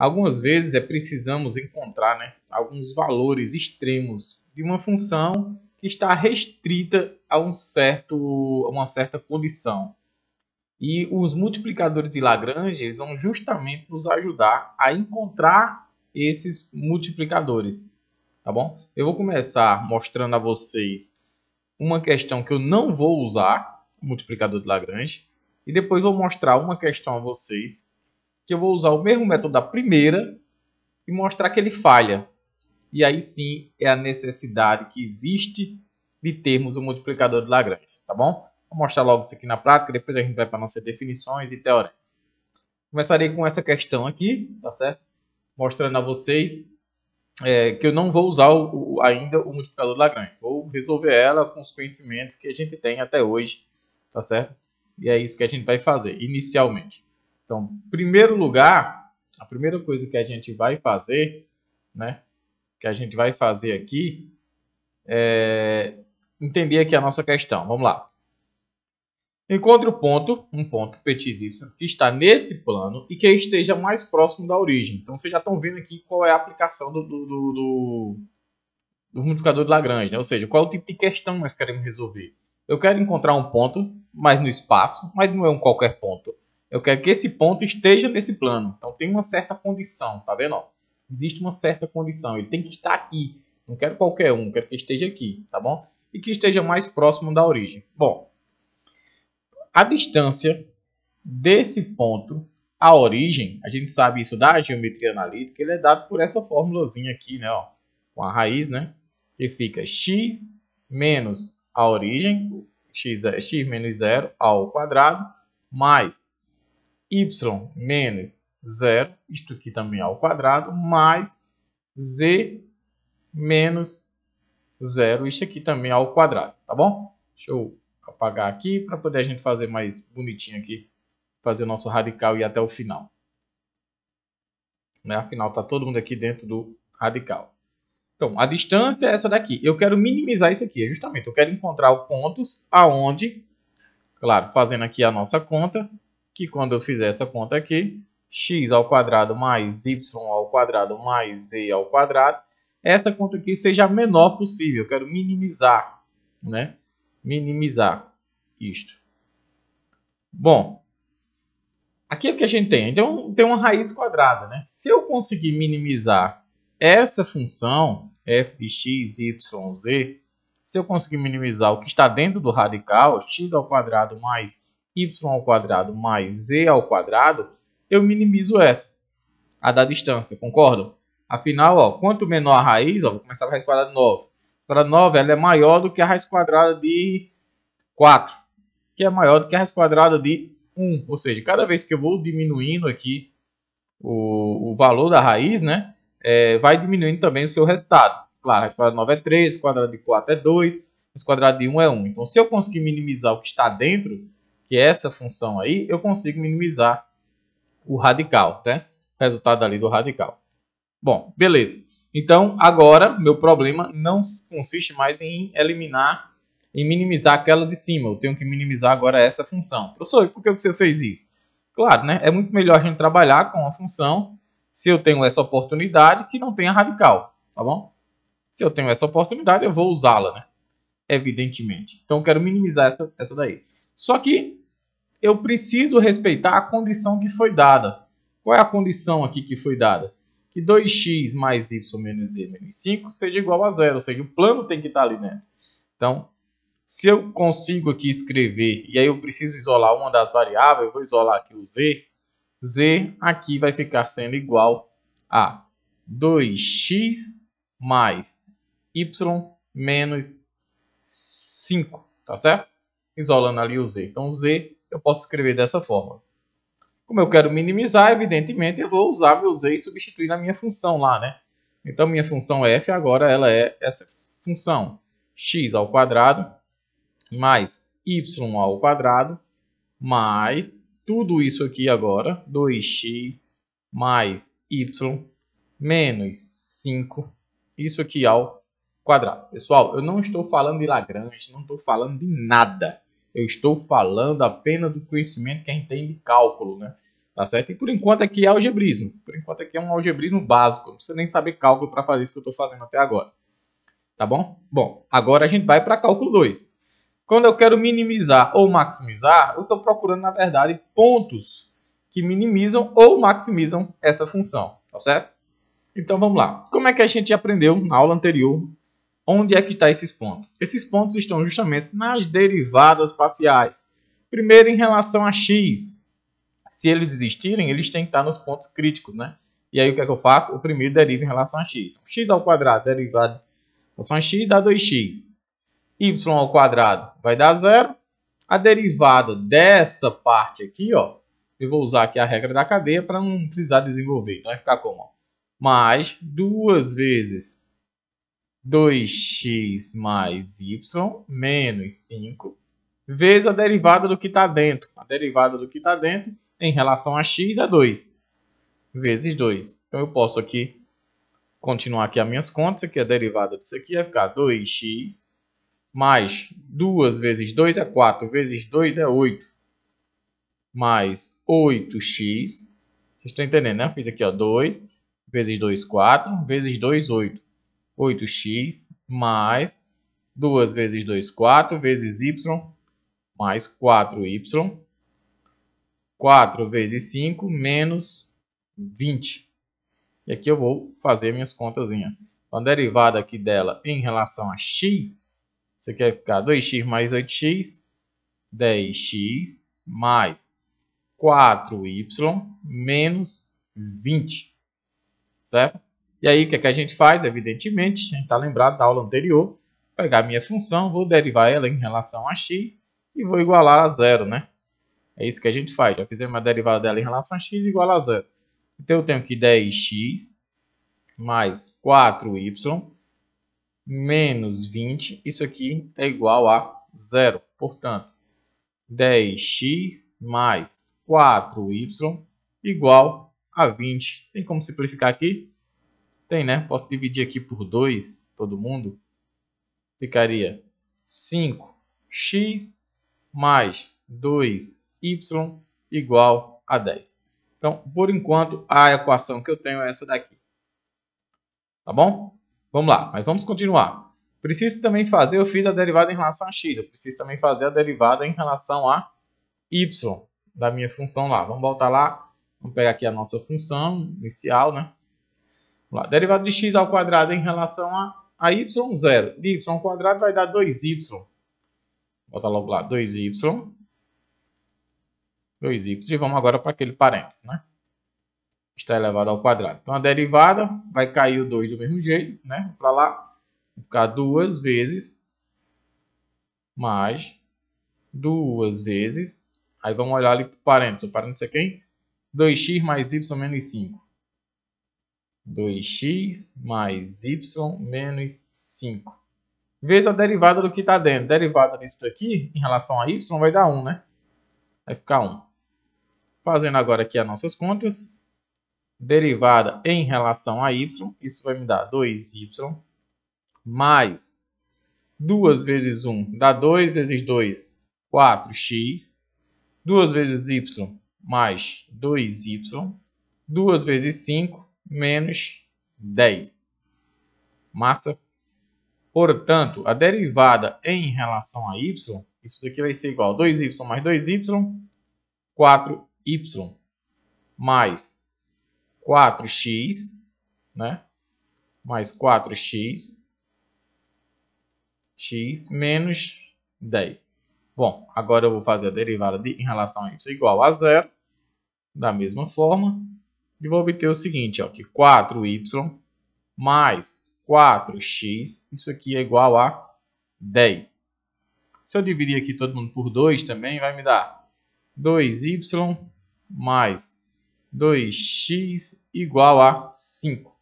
Algumas vezes precisamos encontrar, né, alguns valores extremos de uma função que está restrita a uma certa condição. E os multiplicadores de Lagrange eles vão justamente nos ajudar a encontrar esses multiplicadores, tá bom? Eu vou começar mostrando a vocês uma questão que eu não vou usar, o multiplicador de Lagrange, e depois vou mostrar uma questão a vocês que eu vou usar o mesmo método da primeira e mostrar que ele falha. E aí sim é a necessidade que existe de termos o multiplicador de Lagrange, tá bom? Vou mostrar logo isso aqui na prática, depois a gente vai para nossas definições e teoremas. Começarei com essa questão aqui, tá certo? Mostrando a vocês que eu não vou usar ainda o multiplicador de Lagrange. Vou resolver ela com os conhecimentos que a gente tem até hoje, tá certo? E é isso que a gente vai fazer inicialmente. Então, em primeiro lugar, a primeira coisa que a gente vai fazer, né? Que a gente vai fazer aqui é entender aqui a nossa questão. Vamos lá. Encontre um ponto PXY que está nesse plano e que esteja mais próximo da origem. Então, vocês já estão vendo aqui qual é a aplicação do multiplicador de Lagrange, né? Ou seja, qual é o tipo de questão que nós queremos resolver. Eu quero encontrar um ponto, mas no espaço, mas não é um qualquer ponto. Eu quero que esse ponto esteja nesse plano. Então, tem uma certa condição, tá vendo? Ó? Existe uma certa condição. Ele tem que estar aqui. Não quero qualquer um, quero que esteja aqui, tá bom? E que esteja mais próximo da origem. Bom, a distância desse ponto à origem, a gente sabe isso da geometria analítica, ele é dado por essa formulazinha aqui, né? Ó, com a raiz, né? Que fica x menos a origem, x menos 0 ao quadrado, mais y menos 0, isto aqui também ao quadrado, mais z menos 0, isto aqui também ao quadrado, tá bom? Deixa eu apagar aqui para poder a gente fazer mais bonitinho aqui, fazer o nosso radical e ir até o final. Né? Afinal, está todo mundo aqui dentro do radical. Então, a distância é essa daqui. Eu quero minimizar isso aqui. Justamente, eu quero encontrar pontos aonde, claro, fazendo aqui a nossa conta, que quando eu fizer essa conta aqui, x ao quadrado mais y ao quadrado mais z ao quadrado, essa conta aqui seja a menor possível. Eu quero minimizar, né? Minimizar isto. Bom, aqui é o que a gente tem. Então, tem uma raiz quadrada, né? Se eu conseguir minimizar essa função, f de x, y, z, se eu conseguir minimizar o que está dentro do radical, x ao quadrado mais y ao quadrado mais z ao quadrado, eu minimizo essa, a da distância, concordam? Afinal, ó, quanto menor a raiz, ó, vou começar a raiz quadrada de 9. Para 9, ela é maior do que a raiz quadrada de 4, que é maior do que a raiz quadrada de 1. Ou seja, cada vez que eu vou diminuindo aqui o valor da raiz, né, vai diminuindo também o seu resultado. Claro, a raiz quadrada de 9 é 3, quadrada de 4 é 2, a raiz quadrada de 1 é 1. Então, se eu conseguir minimizar o que está dentro, que é essa função aí, eu consigo minimizar o radical, né? O resultado ali do radical. Bom, beleza. Então, agora, meu problema não consiste mais em minimizar aquela de cima. Eu tenho que minimizar agora essa função. Professor, por que você fez isso? Claro, né? É muito melhor a gente trabalhar com a função se eu tenho essa oportunidade que não tenha radical, tá bom? Se eu tenho essa oportunidade, eu vou usá-la, né? Evidentemente. Então, eu quero minimizar essa daí. Só que eu preciso respeitar a condição que foi dada. Qual é a condição aqui que foi dada? Que 2x mais y menos z menos 5 seja igual a 0. Ou seja, o plano tem que estar ali dentro. Então, se eu consigo aqui escrever, e aí eu preciso isolar uma das variáveis, eu vou isolar aqui o z. Z aqui vai ficar sendo igual a 2x mais y menos 5, tá certo? Isolando ali o z. Então, o z eu posso escrever dessa forma. Como eu quero minimizar, evidentemente, eu vou usar meu z e substituir na minha função lá, né? Então, minha função f agora ela é essa função. X ao quadrado mais y ao quadrado mais tudo isso aqui agora, 2x mais y menos 5, isso aqui ao quadrado. Pessoal, eu não estou falando de Lagrange, não estou falando de nada. Eu estou falando apenas do conhecimento que a gente tem de cálculo, né? Tá certo? E por enquanto aqui é algebrismo. Por enquanto aqui é um algebrismo básico. Não precisa nem saber cálculo para fazer isso que eu estou fazendo até agora. Tá bom? Bom, agora a gente vai para cálculo 2. Quando eu quero minimizar ou maximizar, eu estou procurando, na verdade, pontos que minimizam ou maximizam essa função. Tá certo? Então vamos lá. Como é que a gente aprendeu na aula anterior? Onde é que estão esses pontos? Esses pontos estão justamente nas derivadas parciais. Primeiro, em relação a x. Se eles existirem, eles têm que estar nos pontos críticos, né? E aí o que é que eu faço? O primeiro deriva em relação a x. Então, x ao quadrado derivado em relação a x dá 2x. Y ao quadrado vai dar 0. A derivada dessa parte aqui, ó, eu vou usar aqui a regra da cadeia para não precisar desenvolver. Então vai ficar como? Ó, mais 2 vezes 2x mais y menos 5 vezes a derivada do que está dentro. A derivada do que está dentro em relação a x é 2 vezes 2. Então eu posso aqui continuar aqui as minhas contas. Aqui a derivada disso aqui vai ficar 2x mais 2 vezes 2 é 4 vezes 2 é 8 mais 8x. Vocês estão entendendo, né? Eu fiz aqui ó, 2 vezes 2, 4 vezes 2, 8. 8x mais 2 vezes 2, 4 vezes y mais 4y. 4 vezes 5 menos 20. E aqui eu vou fazer minhas contas. Então, a derivada aqui dela em relação a x, isso aqui vai ficar 2x mais 8x, 10x mais 4y menos 20. Certo? E aí, o que é que a gente faz? Evidentemente, a gente está lembrado da aula anterior. Pegar a minha função, vou derivar ela em relação a x e vou igualar a zero, né? É isso que a gente faz. Já fizemos a derivada dela em relação a x igual a zero. Então, eu tenho aqui 10x mais 4y menos 20. Isso aqui é igual a zero. Portanto, 10x mais 4y igual a 20. Tem como simplificar aqui? Tem, né? Posso dividir aqui por 2, todo mundo. Ficaria 5x mais 2y igual a 10. Então, por enquanto, a equação que eu tenho é essa daqui. Tá bom? Vamos lá, mas vamos continuar. Preciso também fazer, eu fiz a derivada em relação a x. Eu preciso também fazer a derivada em relação a y da minha função lá. Vamos voltar lá. Vamos pegar aqui a nossa função inicial, né? Vamos lá. Derivada de x ao quadrado em relação a y, 0. De y ao quadrado vai dar 2y. Bota logo lá, 2y. 2y. E vamos agora para aquele parênteses, né? Está elevado ao quadrado. Então, a derivada vai cair o 2 do mesmo jeito, né? Para lá, vai ficar 2 vezes mais 2 vezes. Aí vamos olhar ali para o parênteses. O parênteses é quem? 2x mais y menos 5. 2x mais y menos 5. Vezes a derivada do que está dentro. Derivada disso daqui, em relação a y, vai dar 1, né? Vai ficar 1. Fazendo agora aqui as nossas contas. Derivada em relação a y, isso vai me dar 2y mais 2 vezes 1 dá 2 vezes 2, 4x. 2 vezes y mais 2y. 2 vezes 5 menos 10. Massa? Portanto, a derivada em relação a y, isso daqui vai ser igual a 2y mais 2y, 4y mais 4x, né? Mais 4x, x menos 10. Bom, agora eu vou fazer a derivada em relação a y igual a zero, da mesma forma, e vou obter o seguinte, ó, que 4y mais 4x, isso aqui é igual a 10. Se eu dividir aqui todo mundo por 2 também, vai me dar 2y mais 2x igual a 5.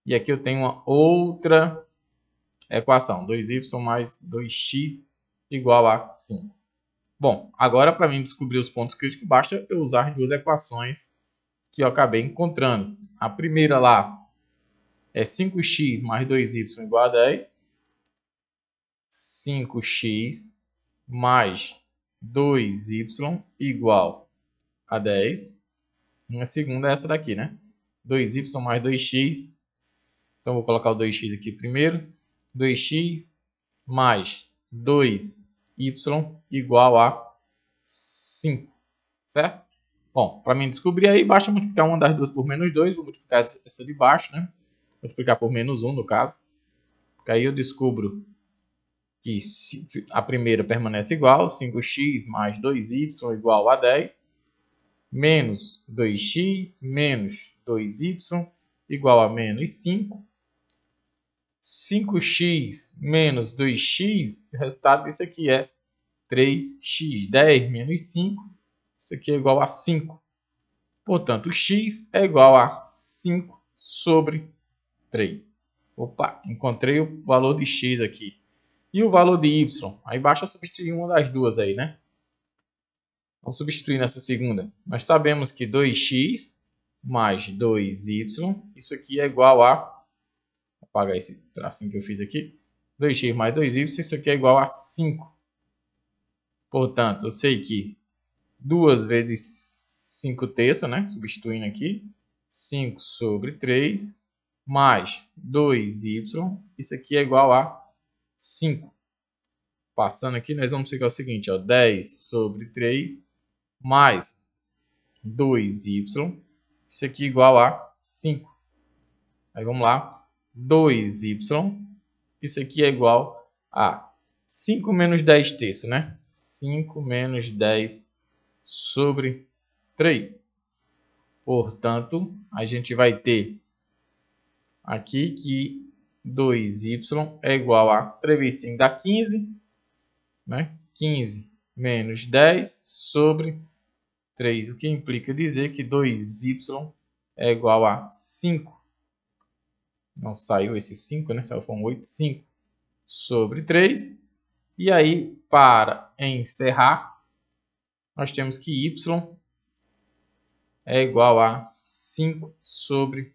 E aqui eu tenho uma outra equação, 2y mais 2x igual a 5. Bom, agora para mim descobrir os pontos críticos, basta eu usar duas equações que eu acabei encontrando. A primeira lá é 5x mais 2y igual a 10. 5x mais 2y igual a 10. Uma segunda é essa daqui, né? 2y mais 2x. Então, vou colocar o 2x aqui primeiro. 2x mais 2y igual a 5. Certo? Bom, para mim descobrir aí, basta multiplicar uma das duas por menos 2. Vou multiplicar essa de baixo, né? Multiplicar por menos 1, no caso. Porque aí eu descubro que a primeira permanece igual. 5x mais 2y igual a 10. Menos 2x menos 2y igual a menos 5. 5x menos 2x, o resultado disso aqui é 3x. 10 menos 5, isso aqui é igual a 5. Portanto, x é igual a 5 sobre 3. Opa, encontrei o valor de x aqui. E o valor de y? Aí basta substituir uma das duas aí, né? Vamos substituir nessa segunda. Nós sabemos que 2x mais 2y, isso aqui é igual a... Vou apagar esse tracinho que eu fiz aqui. 2x mais 2y, isso aqui é igual a 5. Portanto, eu sei que 2 vezes 5 terços, né? Substituindo aqui. 5 sobre 3 mais 2y, isso aqui é igual a 5. Passando aqui, nós vamos pegar o seguinte, ó, 10 sobre 3 mais 2y, isso aqui é igual a 5. Aí vamos lá, 2y, isso aqui é igual a 5 menos 10 terços, né? 5 menos 10 sobre 3. Portanto, a gente vai ter aqui que 2y é igual a 3 vezes 5 dá 15, né? 15 menos 10 sobre 3, o que implica dizer que 2y é igual a 5. Não saiu esse 5, né? Saiu foi um 8, 5 sobre 3. E aí, para encerrar, nós temos que y é igual a 5 sobre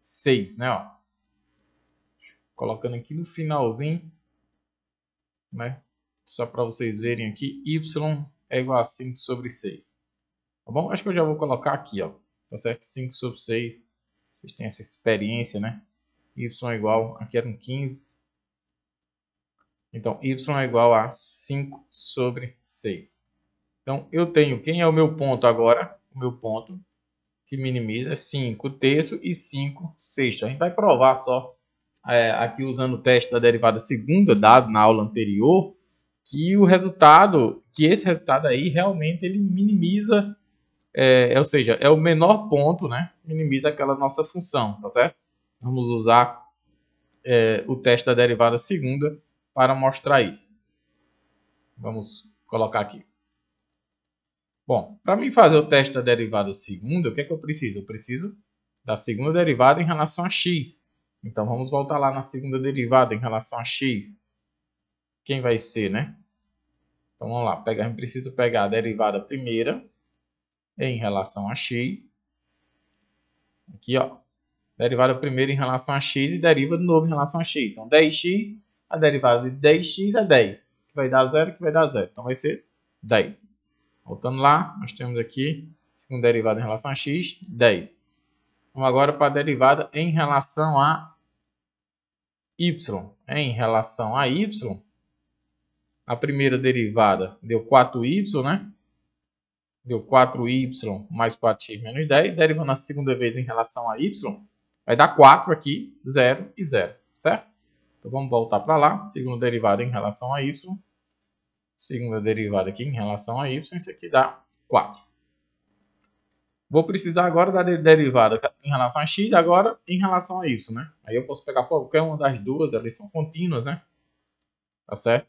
6, né? Ó. Colocando aqui no finalzinho, né? Só para vocês verem aqui, y é igual a 5 sobre 6. Tá bom? Acho que eu já vou colocar aqui, ó. Tá certo? 5 sobre 6. Vocês têm essa experiência, né? Y é igual, aqui era um 15. Então, y é igual a 5 sobre 6. Então, eu tenho, quem é o meu ponto agora? O meu ponto que minimiza é 5 terços e 5 sextos. A gente vai provar só, aqui usando o teste da derivada segunda, dado na aula anterior, que o resultado, que esse resultado aí realmente ele minimiza, ou seja, é o menor ponto, né? Minimiza aquela nossa função, tá certo? Vamos usar o teste da derivada segunda para mostrar isso. Vamos colocar aqui. Bom, para mim fazer o teste da derivada segunda, o que é que eu preciso? Eu preciso da segunda derivada em relação a x. Então, vamos voltar lá na segunda derivada em relação a x. Quem vai ser, né? Então, vamos lá. A gente precisa pegar a derivada primeira em relação a x. Aqui, ó. Derivada primeira em relação a x e deriva de novo em relação a x. Então, 10x, a derivada de 10x é 10. Que vai dar 0, que vai dar 0. Então, vai ser 10. Voltando lá, nós temos aqui segunda derivada em relação a x, 10. Vamos agora para a derivada em relação a y. Em relação a y, a primeira derivada deu 4y, né? Deu 4y mais 4x menos 10. Derivando a segunda vez em relação a y, vai dar 4 aqui, 0 e 0, certo? Então vamos voltar para lá. Segunda derivada em relação a y. Segunda derivada aqui em relação a y, isso aqui dá 4. Vou precisar agora da derivada em relação a x, agora em relação a y, né? Aí eu posso pegar qualquer uma das duas, elas são contínuas, né? Tá certo?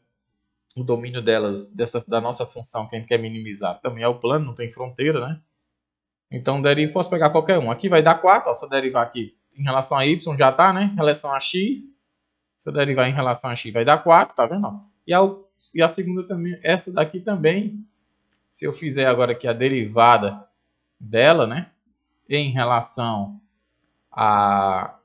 O domínio delas, da nossa função que a gente quer minimizar, também é o plano, não tem fronteira, né? Então, posso pegar qualquer um. Aqui vai dar 4, ó, se eu derivar aqui em relação a y, já tá, né? Em relação a x, se eu derivar em relação a x, vai dar 4, tá vendo? E a segunda também, essa daqui também, se eu fizer agora aqui a derivada dela, né, em relação a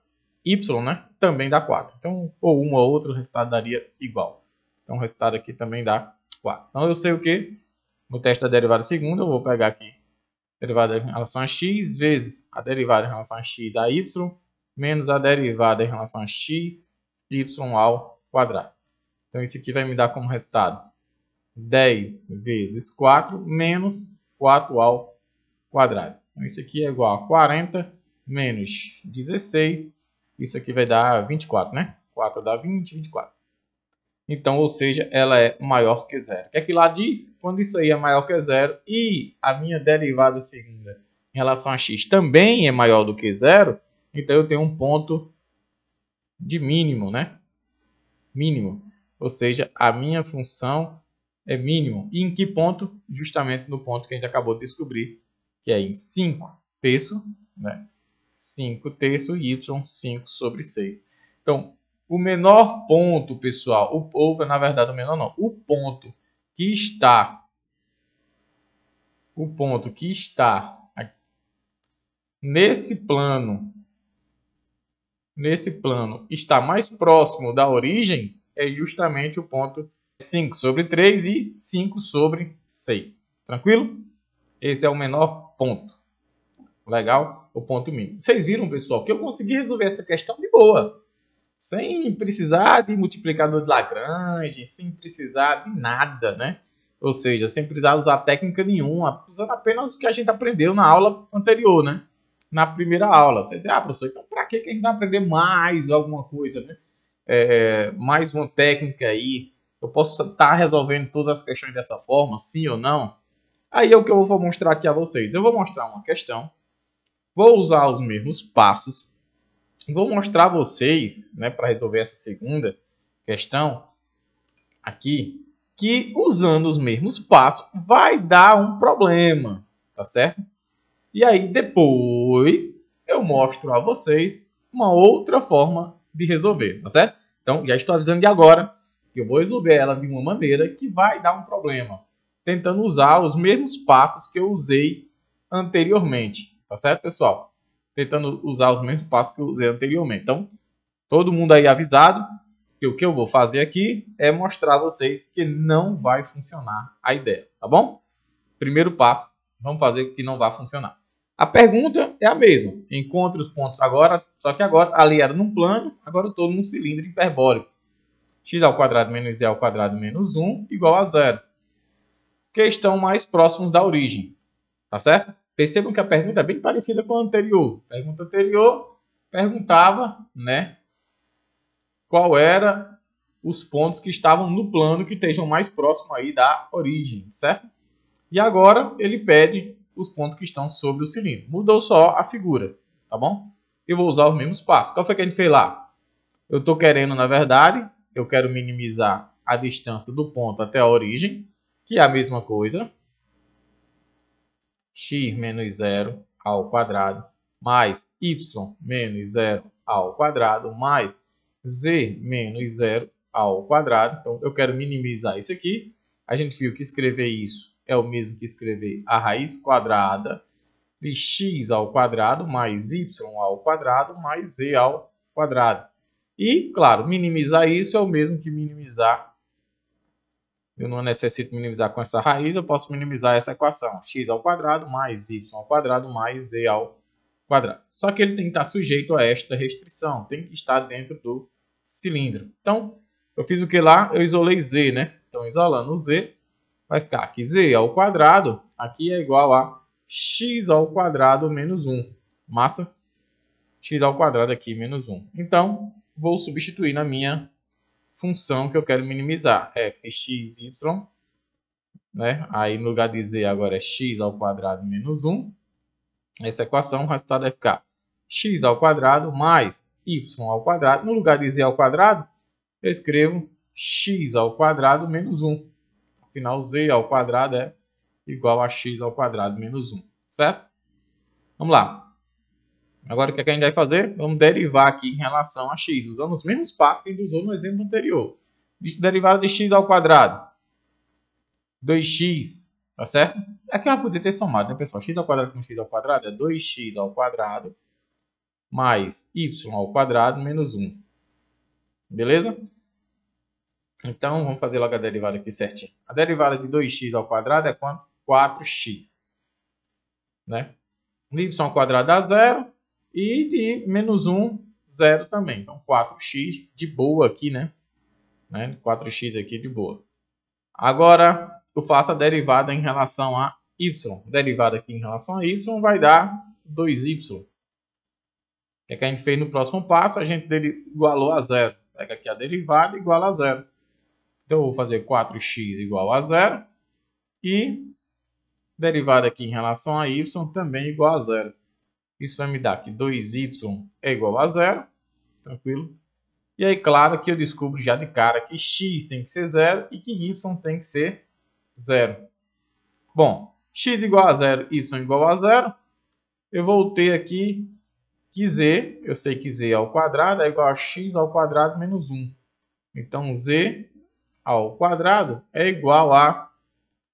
y, né, também dá 4. Então, ou uma ou outra, o resultado daria igual. Então, o resultado aqui também dá 4. Então, eu sei o que? No teste da derivada segunda, eu vou pegar aqui derivada em relação a x, vezes a derivada em relação a x a y, menos a derivada em relação a x, y ao quadrado. Então, isso aqui vai me dar como resultado 10 vezes 4 menos 4 ao quadrado. Então, isso aqui é igual a 40 menos 16. Isso aqui vai dar 24, né? 4 dá 20, 24. Então, ou seja, ela é maior que zero. O que é que lá diz? Quando isso aí é maior que zero e a minha derivada segunda em relação a x também é maior do que zero, então eu tenho um ponto de mínimo, né? Mínimo. Ou seja, a minha função é mínimo. E em que ponto? Justamente no ponto que a gente acabou de descobrir, que é em 5 terços, né? 5 terços y 5 sobre 6. Então, o menor ponto, pessoal, ou na verdade o menor não, o ponto que está nesse plano está mais próximo da origem é justamente o ponto 5 sobre 3 e 5 sobre 6. Tranquilo? Esse é o menor ponto. Legal? O ponto mínimo. Vocês viram, pessoal, que eu consegui resolver essa questão de boa. Sem precisar de multiplicador de Lagrange, sem precisar de nada, né? Ou seja, sem precisar usar técnica nenhuma, usando apenas o que a gente aprendeu na aula anterior, né? Na primeira aula. Você diz, professor, então para que a gente vai aprender mais alguma coisa, né? Mais uma técnica aí. Eu posso estar resolvendo todas as questões dessa forma, sim ou não? Aí é o que eu vou mostrar aqui a vocês. Eu vou mostrar uma questão, vou usar os mesmos passos, vou mostrar a vocês, né, para resolver essa segunda questão aqui, que usando os mesmos passos vai dar um problema, tá certo? E aí depois eu mostro a vocês uma outra forma de resolver, tá certo? Então já estou avisando de agora que eu vou resolver ela de uma maneira que vai dar um problema, tentando usar os mesmos passos que eu usei anteriormente, tá certo, pessoal? Tentando usar os mesmos passos que eu usei anteriormente. Então, todo mundo aí avisado que o que eu vou fazer aqui é mostrar a vocês que não vai funcionar a ideia, tá bom? Primeiro passo, vamos fazer que não vai funcionar. A pergunta é a mesma. Encontre os pontos agora, só que agora ali era num plano, agora eu estou num cilindro hiperbólico. X ao quadrado menos z ao quadrado menos 1 igual a zero. Que estão mais próximos da origem, tá certo? Percebam que a pergunta é bem parecida com a anterior. A pergunta anterior perguntava, né, qual era os pontos que estavam no plano que estejam mais próximos aí da origem, certo? E agora ele pede os pontos que estão sobre o cilindro. Mudou só a figura, tá bom? Eu vou usar os mesmos passos. Qual foi que a gente fez lá? Eu estou querendo, na verdade, eu quero minimizar a distância do ponto até a origem, que é a mesma coisa. X menos 0 ao quadrado, mais y menos 0 ao quadrado, mais z menos 0 ao quadrado. Então, eu quero minimizar isso aqui. A gente viu que escrever isso é o mesmo que escrever a raiz quadrada de x ao quadrado mais y ao quadrado mais z ao quadrado. E, claro, minimizar isso é o mesmo que minimizar. Eu não necessito minimizar com essa raiz, eu posso minimizar essa equação. X ao quadrado mais y ao quadrado mais z ao quadrado. Só que ele tem que estar sujeito a esta restrição. Tem que estar dentro do cilindro. Então, eu fiz o que lá? Eu isolei z, né? Então, isolando o z, vai ficar aqui z ao quadrado. Aqui é igual a x ao quadrado menos 1. Massa? X ao quadrado aqui menos 1. Então, vou substituir na minha função que eu quero minimizar. É x, y, né? Aí no lugar de z agora é x ao quadrado menos 1. Essa equação, o resultado vai ficar x ao quadrado mais y ao quadrado. No lugar de z ao quadrado, eu escrevo x ao quadrado menos 1. Afinal, z ao quadrado é igual a x ao quadrado menos 1. Certo? Vamos lá. Agora, o que a gente vai fazer? Vamos derivar aqui em relação a x, usando os mesmos passos que a gente usou no exemplo anterior. Derivada de x ao quadrado. 2x, tá certo? Aqui vai poder ter somado, né, pessoal? X ao quadrado com x ao quadrado é 2x ao quadrado mais y ao quadrado menos 1. Beleza? Então, vamos fazer logo a derivada aqui certinho. A derivada de 2x ao quadrado é quanto? 4x. né? De y ao quadrado dá 0 e de menos 1, 0 também. Então 4x de boa aqui, né? 4x aqui de boa. Agora eu faço a derivada em relação a y. Derivada aqui em relação a y vai dar 2y. O que a gente fez no próximo passo? A gente igualou a 0. Pega aqui a derivada e iguala a 0. Então eu vou fazer 4x igual a 0 e derivada aqui em relação a y também igual a 0. Isso vai me dar que 2y é igual a 0. Tranquilo? E aí, claro que eu descubro já de cara que x tem que ser 0 e que y tem que ser 0. Bom, x igual a 0, y igual a 0. Eu vou ter aqui que z, eu sei que z ao quadrado é igual a x ao quadrado menos 1. Então, z ao quadrado é igual a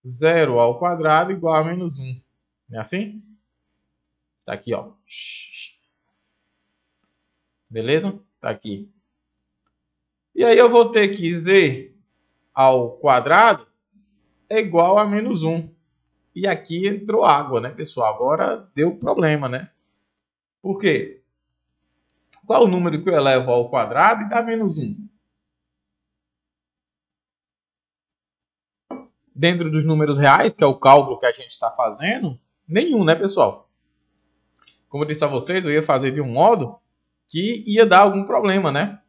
0 ao quadrado igual a menos 1. Não é assim? Tá aqui, ó. Beleza? Tá aqui. E aí eu vou ter que z ao quadrado é igual a menos 1. E aqui entrou água, né, pessoal? Agora deu problema, né? Por quê? Qual o número que eu elevo ao quadrado e dá menos 1? Dentro dos números reais, que é o cálculo que a gente está fazendo, nenhum, né, pessoal? Como eu disse a vocês, eu ia fazer de um modo que ia dar algum problema, né?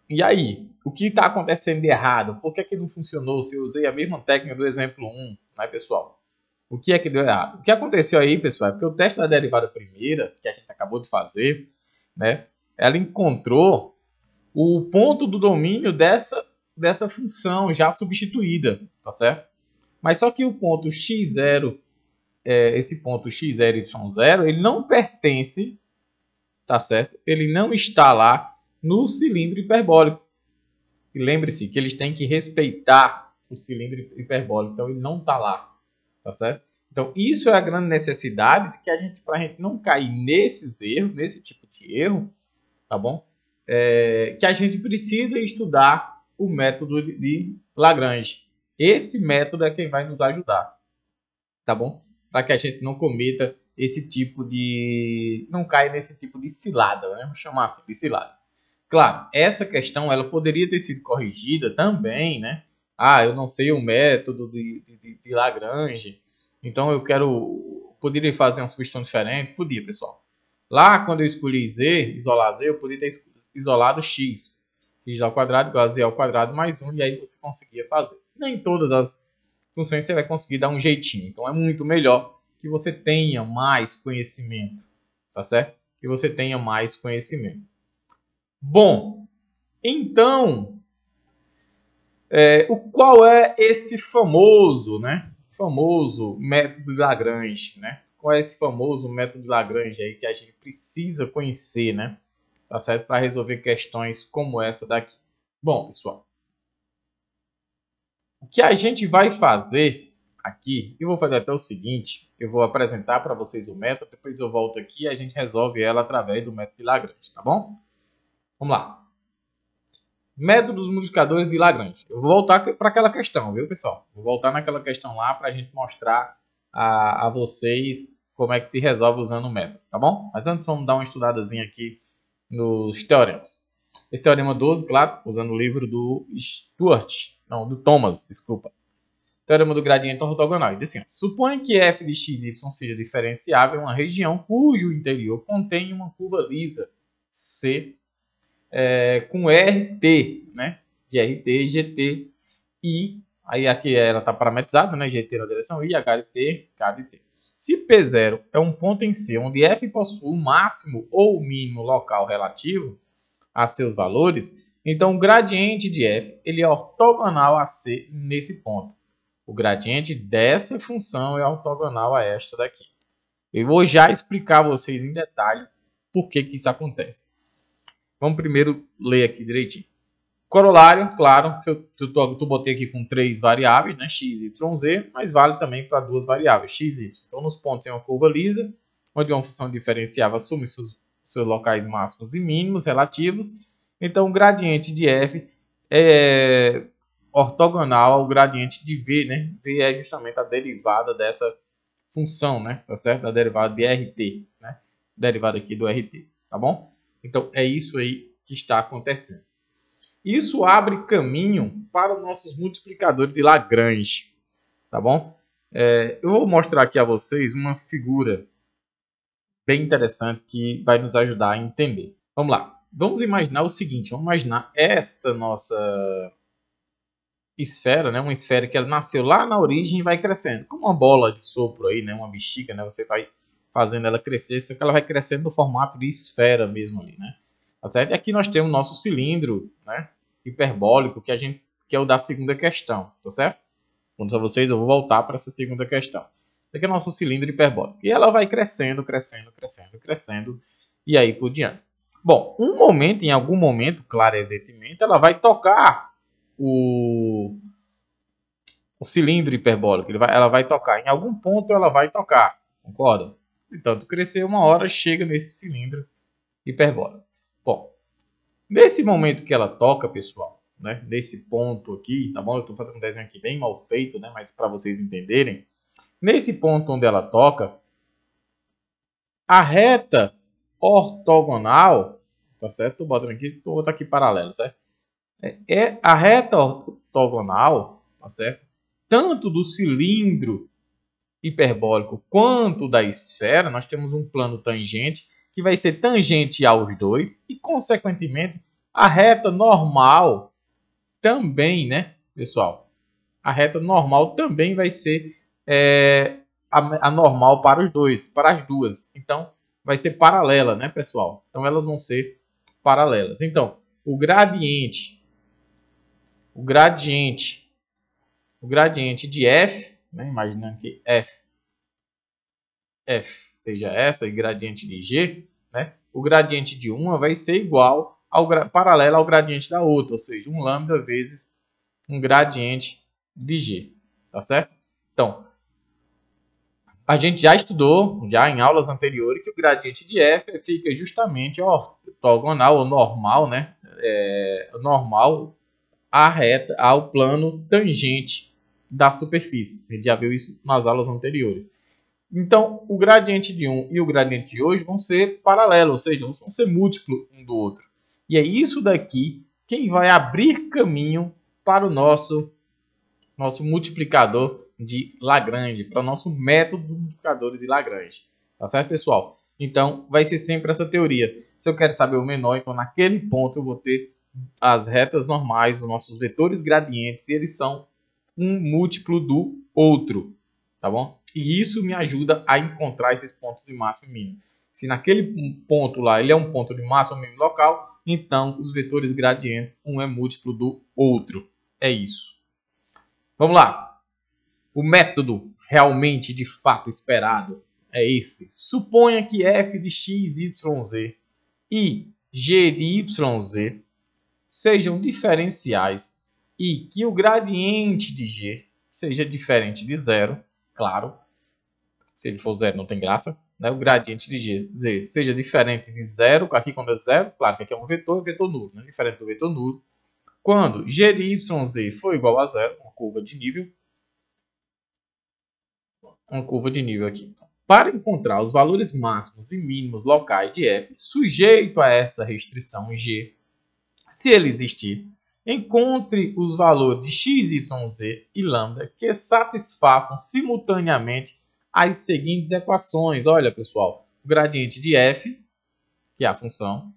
E aí? O que está acontecendo de errado? Por que não funcionou se eu usei a mesma técnica do exemplo 1, né, pessoal? O que é que deu errado? O que aconteceu aí, pessoal, é porque o teste da derivada primeira, que a gente acabou de fazer, né, ela encontrou o ponto do domínio dessa função já substituída, tá certo? Mas só que o ponto x0, esse ponto x0, y0, ele não pertence, tá certo? Ele não está lá no cilindro hiperbólico. E lembre-se que eles têm que respeitar o cilindro hiperbólico, então ele não está lá, tá certo? Então isso é a grande necessidade de que para a gente não cair nesses erros, nesse tipo de erro, tá bom? Que a gente precisa estudar o método de Lagrange. Esse método é quem vai nos ajudar, tá bom? Para que a gente não cometa esse tipo de... não caia nesse tipo de cilada, né? Vamos chamar assim de cilada. Claro, essa questão ela poderia ter sido corrigida também, né? Ah, eu não sei o método de Lagrange, então eu poderia fazer uma substituição diferente? Podia, pessoal. Lá, quando eu escolhi z, isolar z, eu podia ter isolado x. X ao quadrado igual a z ao quadrado mais 1, e aí você conseguia fazer. Nem todas as funções você vai conseguir dar um jeitinho. Então, é muito melhor que você tenha mais conhecimento, tá certo? Que você tenha mais conhecimento. Bom, então, qual é esse famoso, né? Famoso método de Lagrange, né? Qual é esse famoso método de Lagrange aí que a gente precisa conhecer, né? Tá certo? Para resolver questões como essa daqui. Bom, pessoal, o que a gente vai fazer aqui, eu vou fazer até o seguinte, eu vou apresentar para vocês o método, depois eu volto aqui e a gente resolve ela através do método de Lagrange, tá bom? Vamos lá. Método dos multiplicadores de Lagrange. Eu vou voltar para aquela questão, viu, pessoal? Vou voltar naquela questão lá para a gente mostrar a vocês como é que se resolve usando o método, tá bom? Mas antes vamos dar uma estudadazinha aqui nos teoremas. Esse teorema 12, claro, usando o livro do Thomas, desculpa. Teorema do gradiente ortogonal. Ele diz assim, suponha que f de xy seja diferenciável em uma região cujo interior contém uma curva lisa C com RT, né? De RT, GT, I. Aí aqui ela está parametrizada, né? GT na direção I, HT, KT. Se P0 é um ponto em C onde f possui o máximo ou o mínimo local relativo a seus valores, então o gradiente de f ele é ortogonal a C nesse ponto. O gradiente dessa função é ortogonal a esta daqui. Eu vou já explicar a vocês em detalhe por que isso acontece. Vamos primeiro ler aqui direitinho. Corolário, claro, eu botei aqui com 3 variáveis, né, x, y, z, mas vale também para 2 variáveis, x e y. Então, nos pontos em uma curva lisa, onde uma função diferenciável assume seus locais máximos e mínimos relativos, então o gradiente de f ortogonal ao gradiente de V, né? V é justamente a derivada dessa função, né? Tá certo? A derivada de RT, né? Derivada aqui do RT, tá bom? Então, é isso aí que está acontecendo. Isso abre caminho para os nossos multiplicadores de Lagrange, tá bom? Eu vou mostrar aqui a vocês uma figura bem interessante que vai nos ajudar a entender. Vamos lá. Vamos imaginar o seguinte, vamos imaginar essa nossa esfera, né? Uma esfera que ela nasceu lá na origem e vai crescendo, como uma bola de sopro aí, né? Uma bexiga, né? Você vai fazendo ela crescer, só que ela vai crescendo no formato de esfera mesmo ali, né? Tá certo? E aqui nós temos o nosso cilindro, né? Hiperbólico, que é o da segunda questão, tá certo? Quando a vocês, eu vou voltar para essa segunda questão. Esse aqui é o nosso cilindro hiperbólico. E ela vai crescendo, crescendo, crescendo, crescendo, e aí por diante. Bom, em algum momento, claro, evidentemente, ela vai tocar o cilindro hiperbólico. Ela vai tocar. Em algum ponto ela vai tocar. Concorda? Então, crescer uma hora, chega nesse cilindro hiperbólico. Bom, nesse momento que ela toca, pessoal, né? Nesse ponto aqui, tá bom? Eu estou fazendo um desenho aqui bem mal feito, né? Mas para vocês entenderem. Nesse ponto onde ela toca, a reta ortogonal, tá certo? Estou botando aqui, vou botar aqui paralelo, certo? A reta ortogonal, tá certo? Tanto do cilindro hiperbólico quanto da esfera, nós temos um plano tangente que vai ser tangente aos dois e, consequentemente, a reta normal também, né, pessoal? A reta normal também vai ser a normal para os dois, para as duas. Então, vai ser paralela, né, pessoal? Então, elas vão ser paralelas. Então, o gradiente de f, né, imaginando que f seja essa e gradiente de g, né, o gradiente de uma vai ser igual paralelo ao gradiente da outra, ou seja, um lambda vezes um gradiente de g, tá certo? Então, a gente já estudou, já em aulas anteriores, que o gradiente de f fica justamente ortogonal ou normal, né? Normal à reta, ao plano tangente da superfície. A gente já viu isso nas aulas anteriores. Então, o gradiente de um e o gradiente de hoje vão ser paralelos, ou seja, vão ser múltiplos um do outro. E é isso daqui quem vai abrir caminho para o nosso multiplicador de Lagrange, para o nosso método de multiplicadores de Lagrange. Tá certo, pessoal? Então, vai ser sempre essa teoria. Se eu quero saber o menor, então naquele ponto eu vou ter as retas normais, os nossos vetores gradientes, e eles são um múltiplo do outro, tá bom? E isso me ajuda a encontrar esses pontos de máximo e mínimo. Se naquele ponto lá ele é um ponto de máximo ou mínimo local, então os vetores gradientes, um é múltiplo do outro. É isso. Vamos lá. O método realmente de fato esperado é esse. Suponha que f de x, y, z e g de y, z sejam diferenciais e que o gradiente de g seja diferente de zero, claro. Se ele for zero, não tem graça. Né? O gradiente de z seja diferente de zero, aqui quando é zero, claro que aqui é um vetor nulo, né? Diferente do vetor nulo. Quando g de yz for igual a zero, uma curva de nível aqui. Para encontrar os valores máximos e mínimos locais de f sujeito a essa restrição g, se ele existir, encontre os valores de x, y, z e lambda que satisfaçam simultaneamente as seguintes equações. Olha, pessoal, o gradiente de f, que é a função,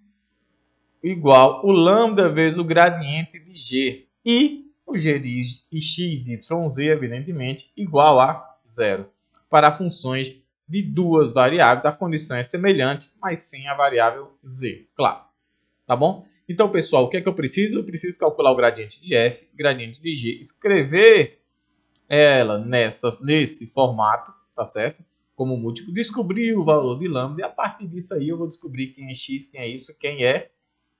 igual o lambda vezes o gradiente de g. E o g de x, y, z, evidentemente, igual a zero. Para funções de duas variáveis, a condição é semelhante, mas sem a variável z, claro. Tá bom? Então, pessoal, o que é que eu preciso? Eu preciso calcular o gradiente de f, gradiente de g, escrever ela nesse formato, tá certo? Como múltiplo, descobrir o valor de lambda e a partir disso aí eu vou descobrir quem é x, quem é y, quem é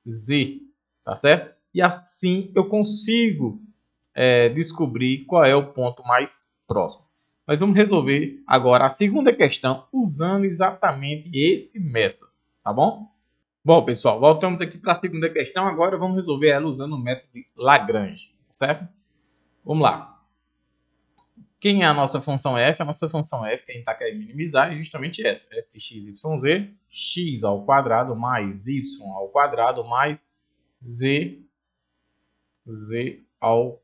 z, tá certo? E assim eu consigo descobrir qual é o ponto mais próximo. Nós vamos resolver agora a segunda questão usando exatamente esse método, tá bom? Bom, pessoal, voltamos aqui para a segunda questão. Agora vamos resolver ela usando o método de Lagrange, certo? Vamos lá. Quem é a nossa função f? A nossa função f, que a gente está querendo minimizar, é justamente essa. f de x, y, z, x ao quadrado mais y ao quadrado mais z ao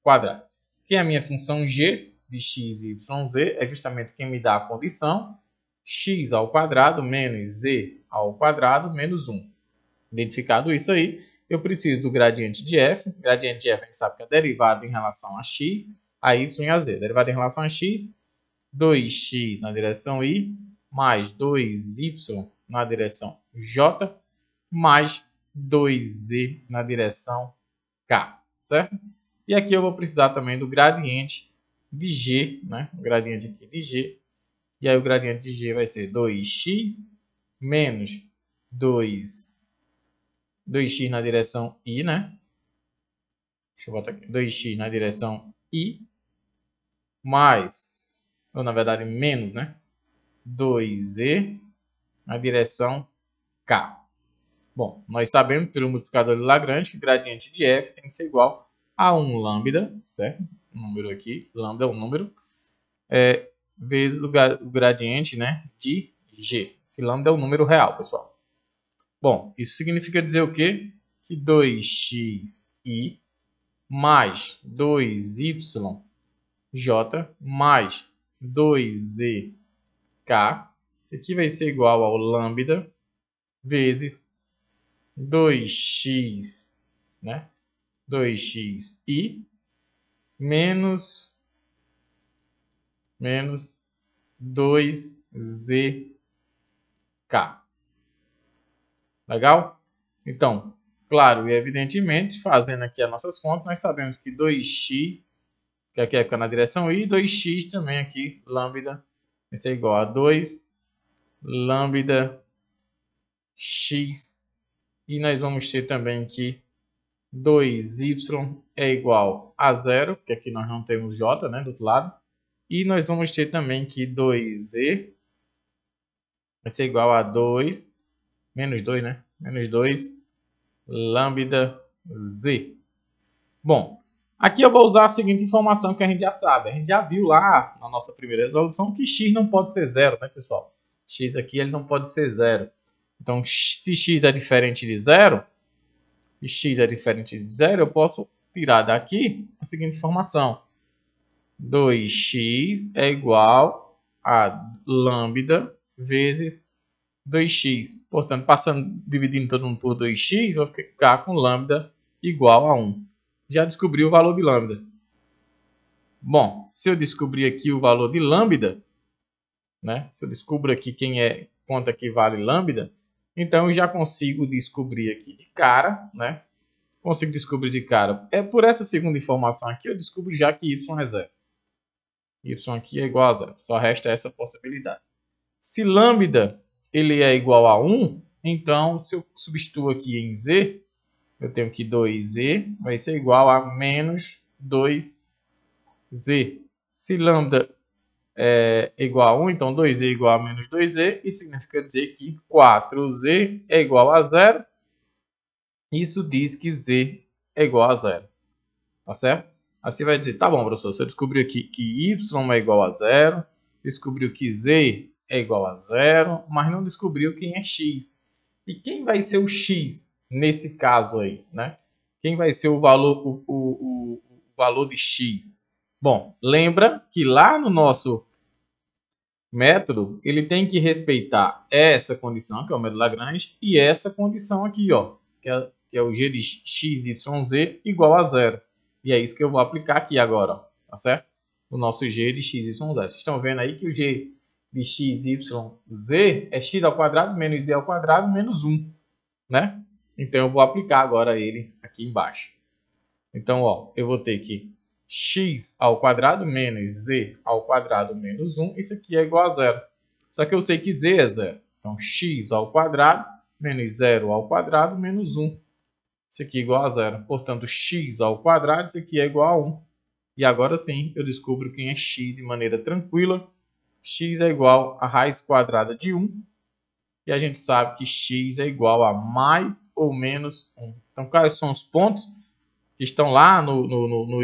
quadrado. Quem é a minha função g de x, y, z? É justamente quem me dá a condição x ao quadrado menos z ao quadrado menos 1. Identificado isso aí, eu preciso do gradiente de f. O gradiente de f a gente sabe que é derivado em relação a x, a y e a z. Derivado em relação a x, 2x na direção y, mais 2y na direção j, mais 2z na direção k, certo? E aqui eu vou precisar também do gradiente de g, né? O gradiente aqui de g. E aí o gradiente de g vai ser 2x menos 2x na direção y, né? Deixa eu botar aqui. 2x na direção y, mais, ou na verdade menos, né? 2z na direção k. Bom, nós sabemos pelo multiplicador de Lagrange que o gradiente de f tem que ser igual a 1 lambda, certo? O número aqui, lambda é um número, vezes o gradiente, né, de g. Esse lambda é um número real, pessoal. Bom, isso significa dizer o quê? Que 2xi mais 2yj mais 2zk, isso aqui vai ser igual ao lambda vezes 2x, né? 2xi menos 2zk. Legal? Então, claro e evidentemente, fazendo aqui as nossas contas, nós sabemos que 2x, que aqui fica na direção y, 2x também aqui, lambda, vai ser igual a 2 lambda x. E nós vamos ter também que 2y é igual a 0, porque aqui nós não temos j, né, do outro lado. E nós vamos ter também que 2z vai ser igual a 2, menos 2, né? Menos 2 lambda z. Bom, aqui eu vou usar a seguinte informação que a gente já sabe. A gente já viu lá na nossa primeira resolução que x não pode ser 0, né, pessoal? X aqui ele não pode ser 0. Então, se x é diferente de 0, se x é diferente de 0, eu posso tirar daqui a seguinte informação. 2x é igual a lambda vezes 2x. Portanto, dividindo todo mundo por 2x, eu vou ficar com lambda igual a 1. Já descobri o valor de lambda. Bom, se eu descobrir aqui o valor de lambda, né? Se eu descubro aqui quanto aqui vale lambda, então eu já consigo descobrir aqui de cara, né? Consigo descobrir de cara. É por essa segunda informação aqui, eu descubro já que y é 0. Y aqui é igual a 0. Só resta essa possibilidade. Se lambda ele é igual a 1, então se eu substituo aqui em z, eu tenho que 2z vai ser igual a menos 2z. Se lambda é igual a 1, então 2z é igual a menos 2z, isso significa dizer que 4z é igual a 0. Isso diz que z é igual a 0. Tá certo? Aí você vai dizer, tá bom, professor, você descobriu aqui que y é igual a 0, descobriu que z é igual a 0, mas não descobriu quem é x. E quem vai ser o x nesse caso aí, né? Quem vai ser o valor, o valor de x? Bom, lembra que lá no nosso método, ele tem que respeitar essa condição, que é o método Lagrange, e essa condição aqui, ó, que é o g de x, y, z igual a 0. E é isso que eu vou aplicar aqui agora, ó, tá certo? O nosso g de x, y, z. Vocês estão vendo aí que o g de x, y, z é x ao quadrado menos z ao quadrado menos 1, né? Então, eu vou aplicar agora ele aqui embaixo. Então, ó, eu vou ter que x ao quadrado menos z ao quadrado menos 1, isso aqui é igual a 0. Só que eu sei que z é 0. Então, x ao quadrado menos 0 ao quadrado menos 1. Isso aqui é igual a 0. Portanto, x ao quadrado, isso aqui é igual a 1. E agora sim, eu descubro quem é x de maneira tranquila. X é igual a raiz quadrada de 1. E a gente sabe que x é igual a mais ou menos 1. Então, quais são os pontos que estão lá no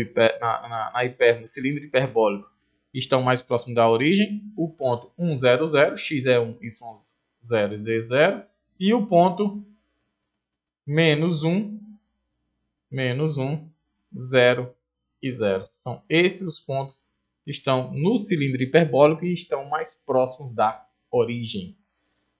cilindro hiperbólico, estão mais próximos da origem. O ponto 1, 0, 0, x é 1, y 0, z 0. E o ponto menos 1, 0 e 0. São esses os pontos que estão no cilindro hiperbólico e estão mais próximos da origem.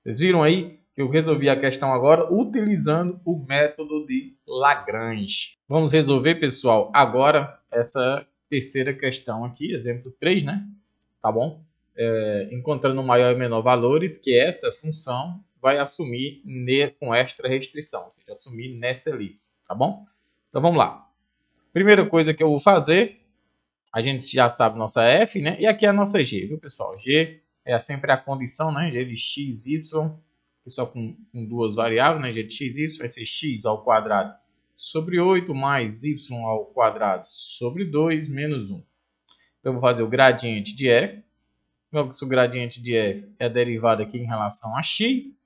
Vocês viram aí que eu resolvi a questão agora utilizando o método de Lagrange. Vamos resolver, pessoal, agora essa terceira questão aqui, exemplo 3, né? Tá bom? Encontrando maior e menor valores que essa função vai assumir com extra restrição, ou seja, assumir nessa elipse, tá bom? Então vamos lá. Primeira coisa que eu vou fazer, a gente já sabe nossa f, né? E aqui é a nossa g, viu, pessoal? G é sempre a condição, né? G de x, y, só com duas variáveis, né? G de x, y vai ser x ao quadrado sobre 8 mais y ao quadrado sobre 2 menos 1. Então eu vou fazer o gradiente de f. Se o gradiente de f é a derivada aqui em relação a x,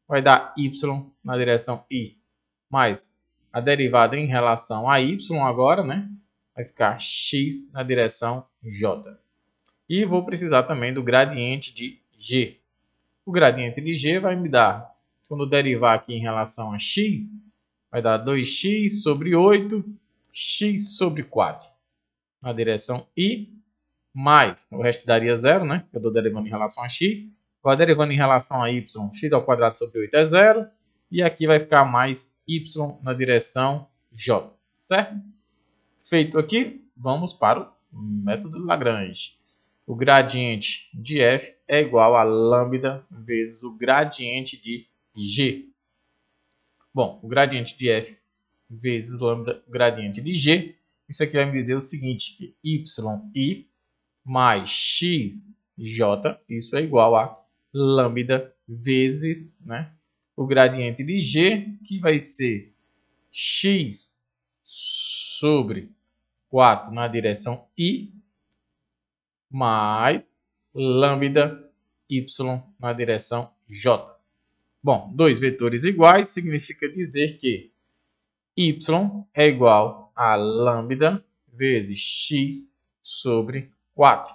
vai dar y na direção i, mais a derivada em relação a y agora, né? Vai ficar x na direção j. E vou precisar também do gradiente de g. O gradiente de g vai me dar, quando derivar aqui em relação a x, vai dar 2x sobre 8, x sobre 4. Na direção i, mais, o resto daria 0, né? Eu estou derivando em relação a x. Agora, derivando em relação a y, x ao quadrado sobre 8 é 0. E aqui vai ficar mais y na direção j, certo? Feito aqui, vamos para o método de Lagrange. O gradiente de f é igual a lambda vezes o gradiente de g. Bom, o gradiente de f vezes lambda, o gradiente de g, isso aqui vai me dizer o seguinte, que yi mais xj, isso é igual a lambda vezes, né, o gradiente de g, que vai ser x sobre 4 na direção i, mais lambda y na direção j. Bom, dois vetores iguais significa dizer que y é igual a lambda vezes x sobre 4.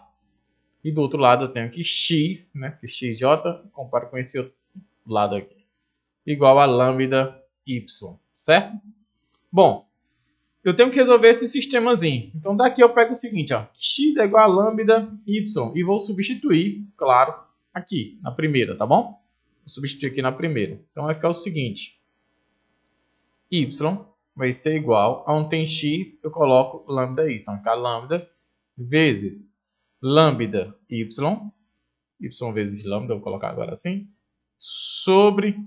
E do outro lado eu tenho que x, né, que xj, comparo com esse outro lado aqui, igual a lambda y, certo? Bom, eu tenho que resolver esse sistemazinho. Então daqui eu pego o seguinte, ó, x é igual a lambda y e vou substituir, claro, aqui na primeira, tá bom? Vou substituir aqui na primeira. Então vai ficar o seguinte, y vai ser igual a onde tem x, eu coloco lambda y. Então vai ficar lambda vezes lambda y vezes lambda, vou colocar agora assim, sobre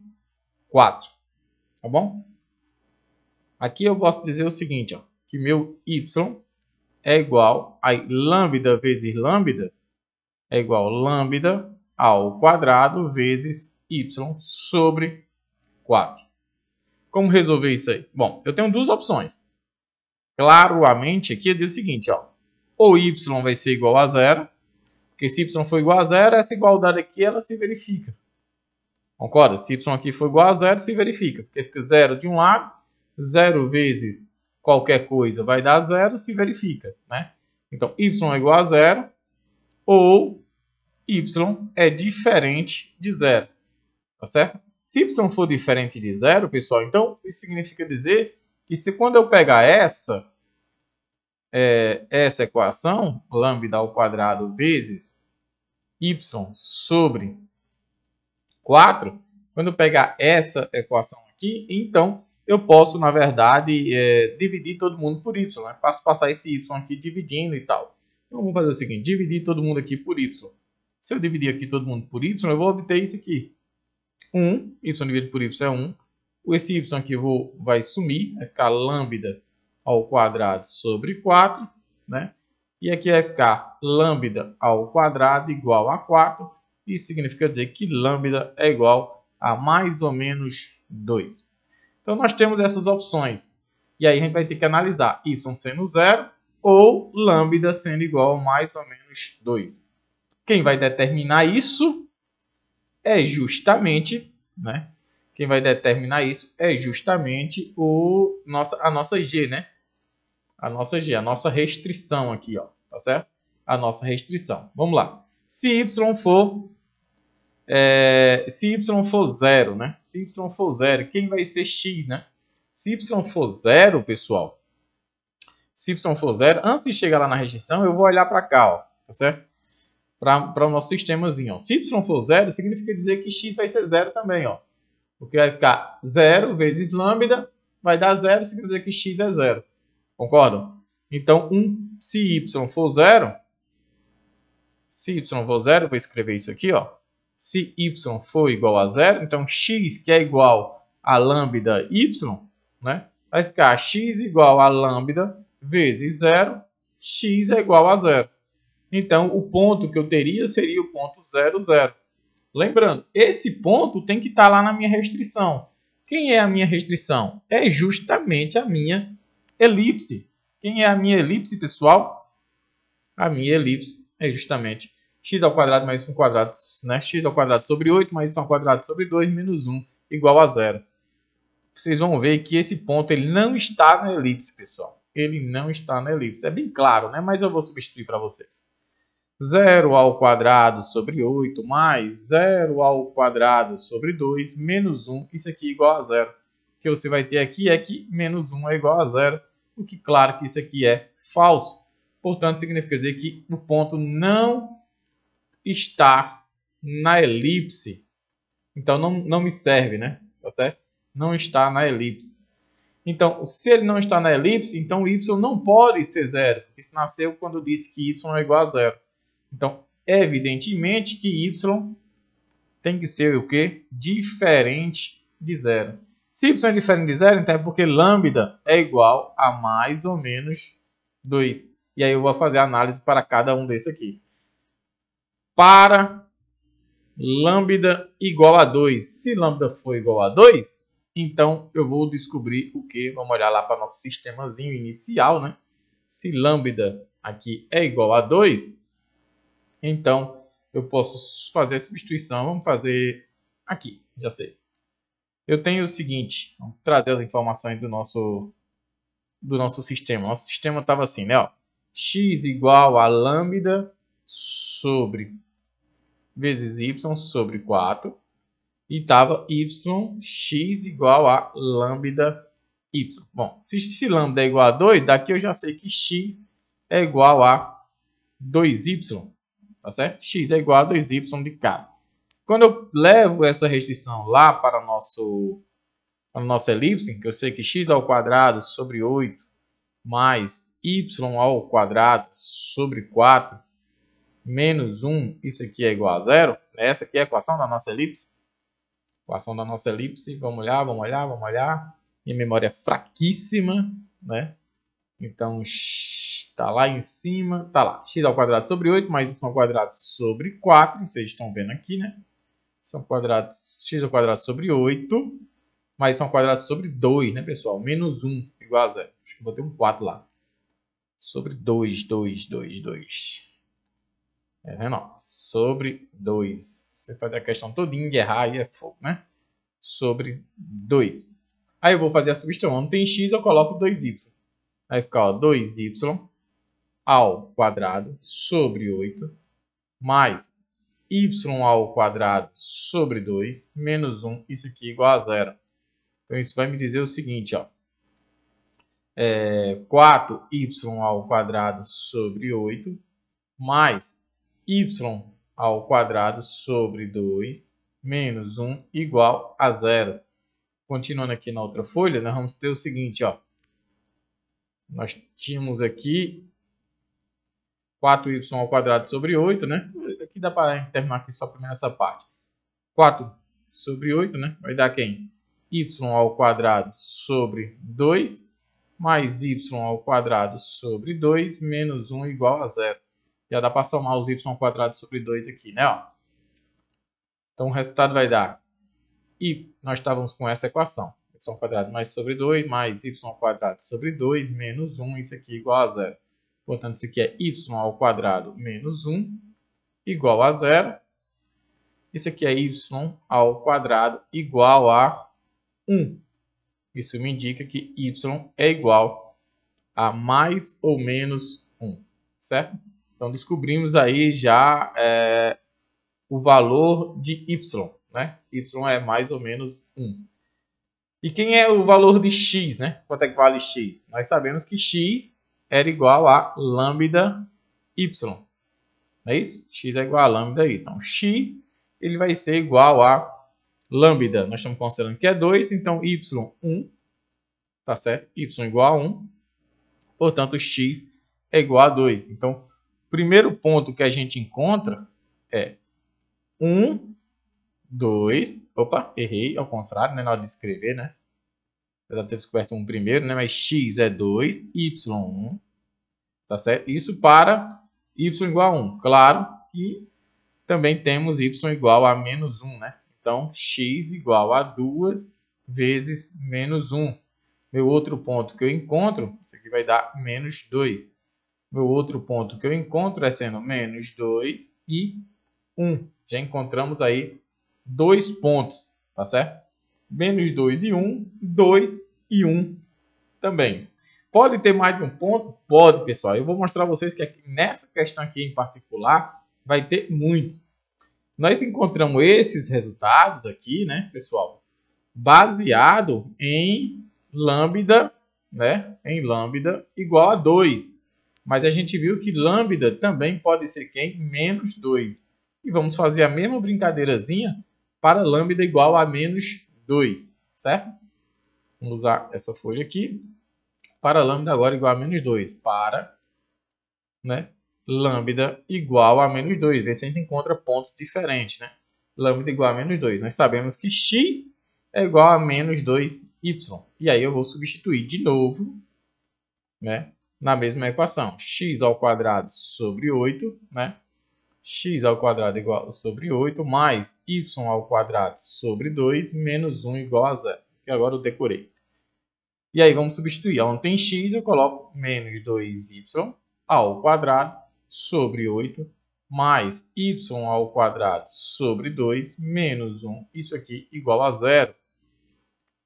4, tá bom? Aqui eu posso dizer o seguinte, ó, que meu y é igual a lambda vezes lambda é igual a lambda ao quadrado vezes y sobre 4. Como resolver isso aí? Bom, eu tenho duas opções. Claramente aqui eu digo o seguinte, ó, ou y vai ser igual a 0, porque se y for igual a 0, essa igualdade aqui ela se verifica. Concorda? Se y aqui for igual a 0, se verifica, porque fica 0 de um lado, 0 vezes qualquer coisa vai dar 0, se verifica, né? Então, y é igual a 0 ou y é diferente de 0, tá certo? Se y for diferente de 0, pessoal, então isso significa dizer que se quando eu pegar essa equação, lambda ao quadrado vezes y sobre 4, quando eu pegar essa equação aqui, então eu posso, na verdade, dividir todo mundo por y, né? Passo passar esse y aqui dividindo e tal. Então vamos fazer o seguinte, dividir todo mundo aqui por y. Se eu dividir aqui todo mundo por y, eu vou obter isso aqui. 1, y dividido por y é 1. Esse y aqui vai sumir, vai ficar lambda ao quadrado sobre 4, né? E aqui vai ficar lambda ao quadrado igual a 4. Isso significa dizer que lambda é igual a mais ou menos 2. Então nós temos essas opções. E aí a gente vai ter que analisar y sendo 0 ou lambda sendo igual a mais ou menos 2. Quem vai determinar isso é justamente, né? Quem vai determinar isso é justamente a nossa g, né? A nossa G, a nossa restrição aqui, ó, tá certo? A nossa restrição. Vamos lá. Se y for zero, né? Se y for zero, quem vai ser x, né? Se y for zero, pessoal, se y for zero, antes de chegar lá na restrição, eu vou olhar para cá, ó, tá certo? Para o nosso sistemazinho, ó. Se y for zero, significa dizer que x vai ser zero também, ó. Porque vai ficar 0 vezes lambda, vai dar 0, significa dizer que x é zero. Concordam? Então, se y for zero, vou escrever isso aqui, ó. Se y for igual a zero, então x, que é igual a lambda y, né, vai ficar x igual a lambda vezes 0, x é igual a 0. Então, o ponto que eu teria seria o ponto 0, 0. Lembrando, esse ponto tem que estar lá na minha restrição. Quem é a minha restrição? É justamente a minha elipse. Quem é a minha elipse, pessoal? A minha elipse é justamente x ao quadrado mais 1 ao quadrado, né? X ao quadrado sobre 8 mais 1 ao quadrado sobre 2 menos 1 igual a 0. Vocês vão ver que esse ponto ele não está na elipse, pessoal. Ele não está na elipse. É bem claro, né? Mas eu vou substituir para vocês. 0 ao quadrado sobre 8 mais 0 ao quadrado sobre 2 menos 1. Isso aqui é igual a 0. O que você vai ter aqui é que menos 1 é igual a 0. O que, claro, que isso aqui é falso. Portanto, significa dizer que o ponto não está na elipse. Então, não me serve, né? Tá certo? Não está na elipse. Então, se ele não está na elipse, então y não pode ser zero. Porque isso nasceu quando eu disse que y é igual a zero. Então, evidentemente que y tem que ser o quê? Diferente de zero. Se y é diferente de zero, então é porque lambda é igual a mais ou menos 2. E aí eu vou fazer a análise para cada um desses aqui. Para lambda igual a 2. Se lambda for igual a 2, então eu vou descobrir o que? Vamos olhar lá para o nosso sistemazinho inicial, né? Se lambda aqui é igual a 2, então eu posso fazer a substituição. Vamos fazer aqui, já sei. Eu tenho o seguinte, vamos trazer as informações do nosso sistema. Nosso sistema estava assim, né? Ó, x igual a lambda sobre vezes y sobre 4. E estava x igual a lambda y. Bom, se lambda é igual a 2, daqui eu já sei que x é igual a 2y. Tá certo? X é igual a 2y de cada. Quando eu levo essa restrição lá para a nossa elipse, que eu sei que x ao quadrado sobre 8 mais y ao quadrado sobre 4 menos 1, isso aqui é igual a 0. Essa aqui é a equação da nossa elipse. Equação da nossa elipse. Vamos olhar. Minha memória é fraquíssima, né? Então, está lá em cima. Está lá. X ao quadrado sobre 8 mais y ao quadrado sobre 4. Vocês estão vendo aqui, né? X ao quadrado sobre 8 mais y ao quadrado sobre 2, né, pessoal? Menos 1 igual a 0. Acho que vou ter um 4 lá. Sobre 2. É vendo? Sobre 2. Você fazer a questão todinha e errar aí é fogo, né? Sobre 2. Aí eu vou fazer a substituição. Não tem x, eu coloco 2y. Aí fica, ó, 2y ao quadrado sobre 8 mais y ao quadrado sobre 2 menos 1. Isso aqui é igual a 0. Então, isso vai me dizer o seguinte, ó. 4y ao quadrado sobre 8 mais y ao quadrado sobre 2 menos 1 igual a 0. Continuando aqui na outra folha, nós vamos ter o seguinte, ó. Nós tínhamos aqui 4y ao quadrado sobre 8, né? Aqui dá para terminar aqui só primeiro essa parte. 4 sobre 8, né? Vai dar quem? Y ao quadrado sobre 2 mais y ao quadrado sobre 2 menos 1 igual a 0. Já dá para somar os y ao quadrado sobre 2 aqui, né? Ó. Então, o resultado vai dar... E nós estávamos com essa equação. Y ao quadrado mais sobre 2 mais y ao quadrado sobre 2 menos 1. Isso aqui igual a 0. Portanto, isso aqui é y ao quadrado menos 1 igual a 0. Isso aqui é y ao quadrado igual a 1. Isso me indica que y é igual a mais ou menos 1, certo? Então, descobrimos aí já o valor de y, né? Y é mais ou menos 1. E quem é o valor de x, né? Quanto é que vale x? Nós sabemos que x era igual a lambda y. Não é isso? X é igual a lambda y. Então, x ele vai ser igual a lambda. Nós estamos considerando que é 2, então y 1, tá certo? Y igual a 1. Portanto, x é igual a 2. Então, o primeiro ponto que a gente encontra é 1, 2. Opa, errei, ao contrário, né? Na hora de escrever, né? Eu já ter descoberto um primeiro, né? Mas x é 2, y 1. Tá certo? Isso para y igual a 1. Claro que também temos y igual a menos 1, né? Então, x igual a 2 vezes menos 1. Meu outro ponto que eu encontro, isso aqui vai dar menos 2. Meu outro ponto que eu encontro é sendo menos 2 e 1. Já encontramos aí 2 pontos, tá certo? Menos 2 e 1, 2 e 1 também. Pode ter mais de um ponto? Pode, pessoal. Eu vou mostrar a vocês que nessa questão aqui em particular vai ter muitos. Nós encontramos esses resultados aqui, né, pessoal, baseado em lambda, né, em lambda igual a 2. Mas a gente viu que lambda também pode ser quem? Menos 2. E vamos fazer a mesma brincadeirazinha para lambda igual a menos 2, certo? Vamos usar essa folha aqui. Para lambda agora igual a menos 2. Para, né, lambda igual a menos 2. Vê se a gente encontra pontos diferentes, né? Lambda igual a menos 2. Nós sabemos que x é igual a menos 2y. E aí eu vou substituir de novo, né, na mesma equação. X ao quadrado sobre 8, né? X ao quadrado igual sobre 8, mais y ao quadrado sobre 2, menos 1 igual a 0. E agora eu decorei. E aí vamos substituir. Onde tem x, eu coloco menos 2y ao quadrado sobre 8, mais y ao quadrado sobre 2, menos 1. Isso aqui igual a 0.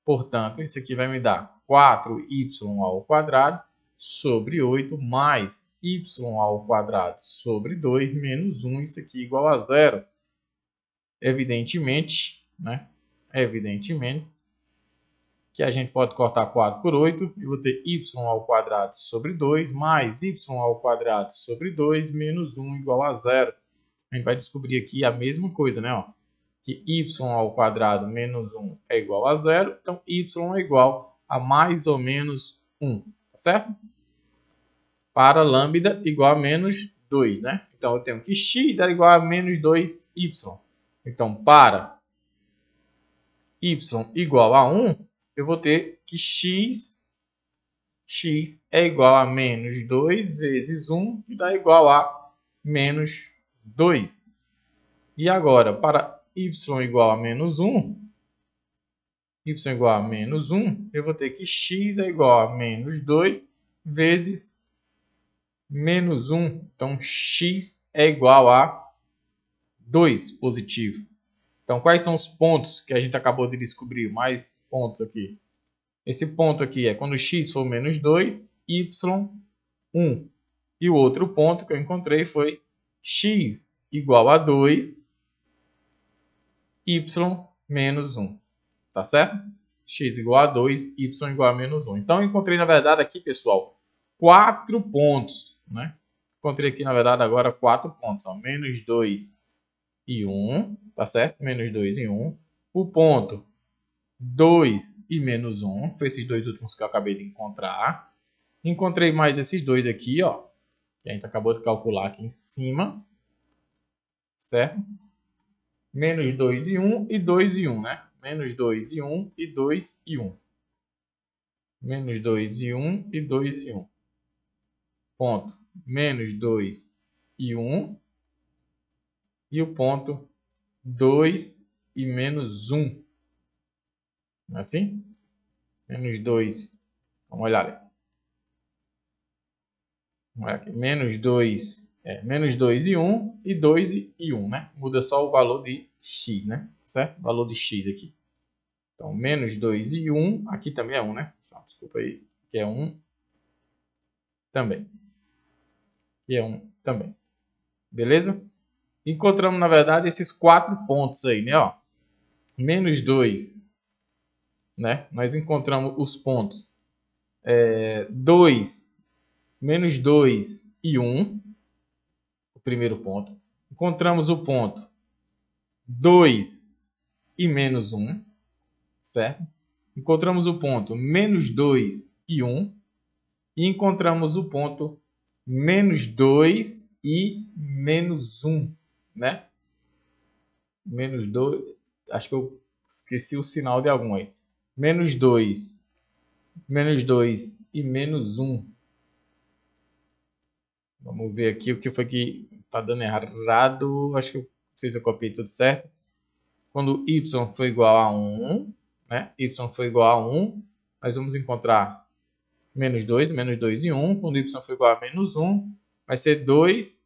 Portanto, isso aqui vai me dar 4y ao quadrado sobre 8, mais y ao quadrado sobre 2, menos 1. Isso aqui igual a 0. Evidentemente, né? Evidentemente que a gente pode cortar 4 por 8 e vou ter y ao quadrado sobre 2 mais y ao quadrado sobre 2 menos 1 igual a 0. A gente vai descobrir aqui a mesma coisa, né? Ó, que y ao quadrado menos 1 é igual a 0. Então, y é igual a mais ou menos 1, tá certo? Para lambda igual a menos 2, né? Então, eu tenho que x é igual a menos 2y. Então, para y igual a 1, eu vou ter que x é igual a menos 2 vezes 1, que dá igual a menos 2. E agora, para y igual a menos 1, eu vou ter que x é igual a menos 2 vezes menos 1. Então, x é igual a 2 positivo. Então, quais são os pontos que a gente acabou de descobrir? Mais pontos aqui. Esse ponto aqui é quando x for menos 2, y 1. E o outro ponto que eu encontrei foi x igual a 2, y menos 1. Tá certo? X igual a 2, y igual a menos 1. Então, eu encontrei, na verdade, aqui, pessoal, 4 pontos, né? Encontrei aqui, na verdade, agora 4 pontos. Ó. Menos 2 e 1, tá certo? Menos 2 e 1. O ponto 2 e menos 1, foi esses dois últimos que eu acabei de encontrar. Encontrei mais esses dois aqui, ó, que a gente acabou de calcular aqui em cima, certo? Menos 2 e 1 e 2 e 1, né? Menos 2 e 1 e 2 e 1. Menos 2 e 1 e 2 e 1. Ponto menos 2 e 1. E o ponto 2 e menos 1. Não é assim? Menos 2. Vamos olhar ali. Vamos olhar aqui. Menos 2. Menos 2 e 1 e 2 e 1, né? Muda só o valor de x, né? Certo? O valor de x aqui. Então, menos 2 e 1. Aqui também é 1, né? Desculpa aí. Aqui é 1. também. E é 1 também. Beleza? Encontramos, na verdade, esses 4 pontos aí, né? Ó, menos 2, né? Nós encontramos os pontos 2, menos 2 e 1. O primeiro ponto. Encontramos o ponto 2 e menos 1. Certo? Encontramos o ponto menos 2 e 1. E encontramos o ponto menos 2 e menos 1, né? Menos 2, acho que eu esqueci o sinal de algum aí. Menos 2 e menos 1. Vamos ver aqui o que foi que está dando errado. Acho que eu não sei se eu copiei tudo certo. Quando y for igual a 1, né? Y for igual a 1, nós vamos encontrar menos 2 e 1. Quando y for igual a menos 1, vai ser 2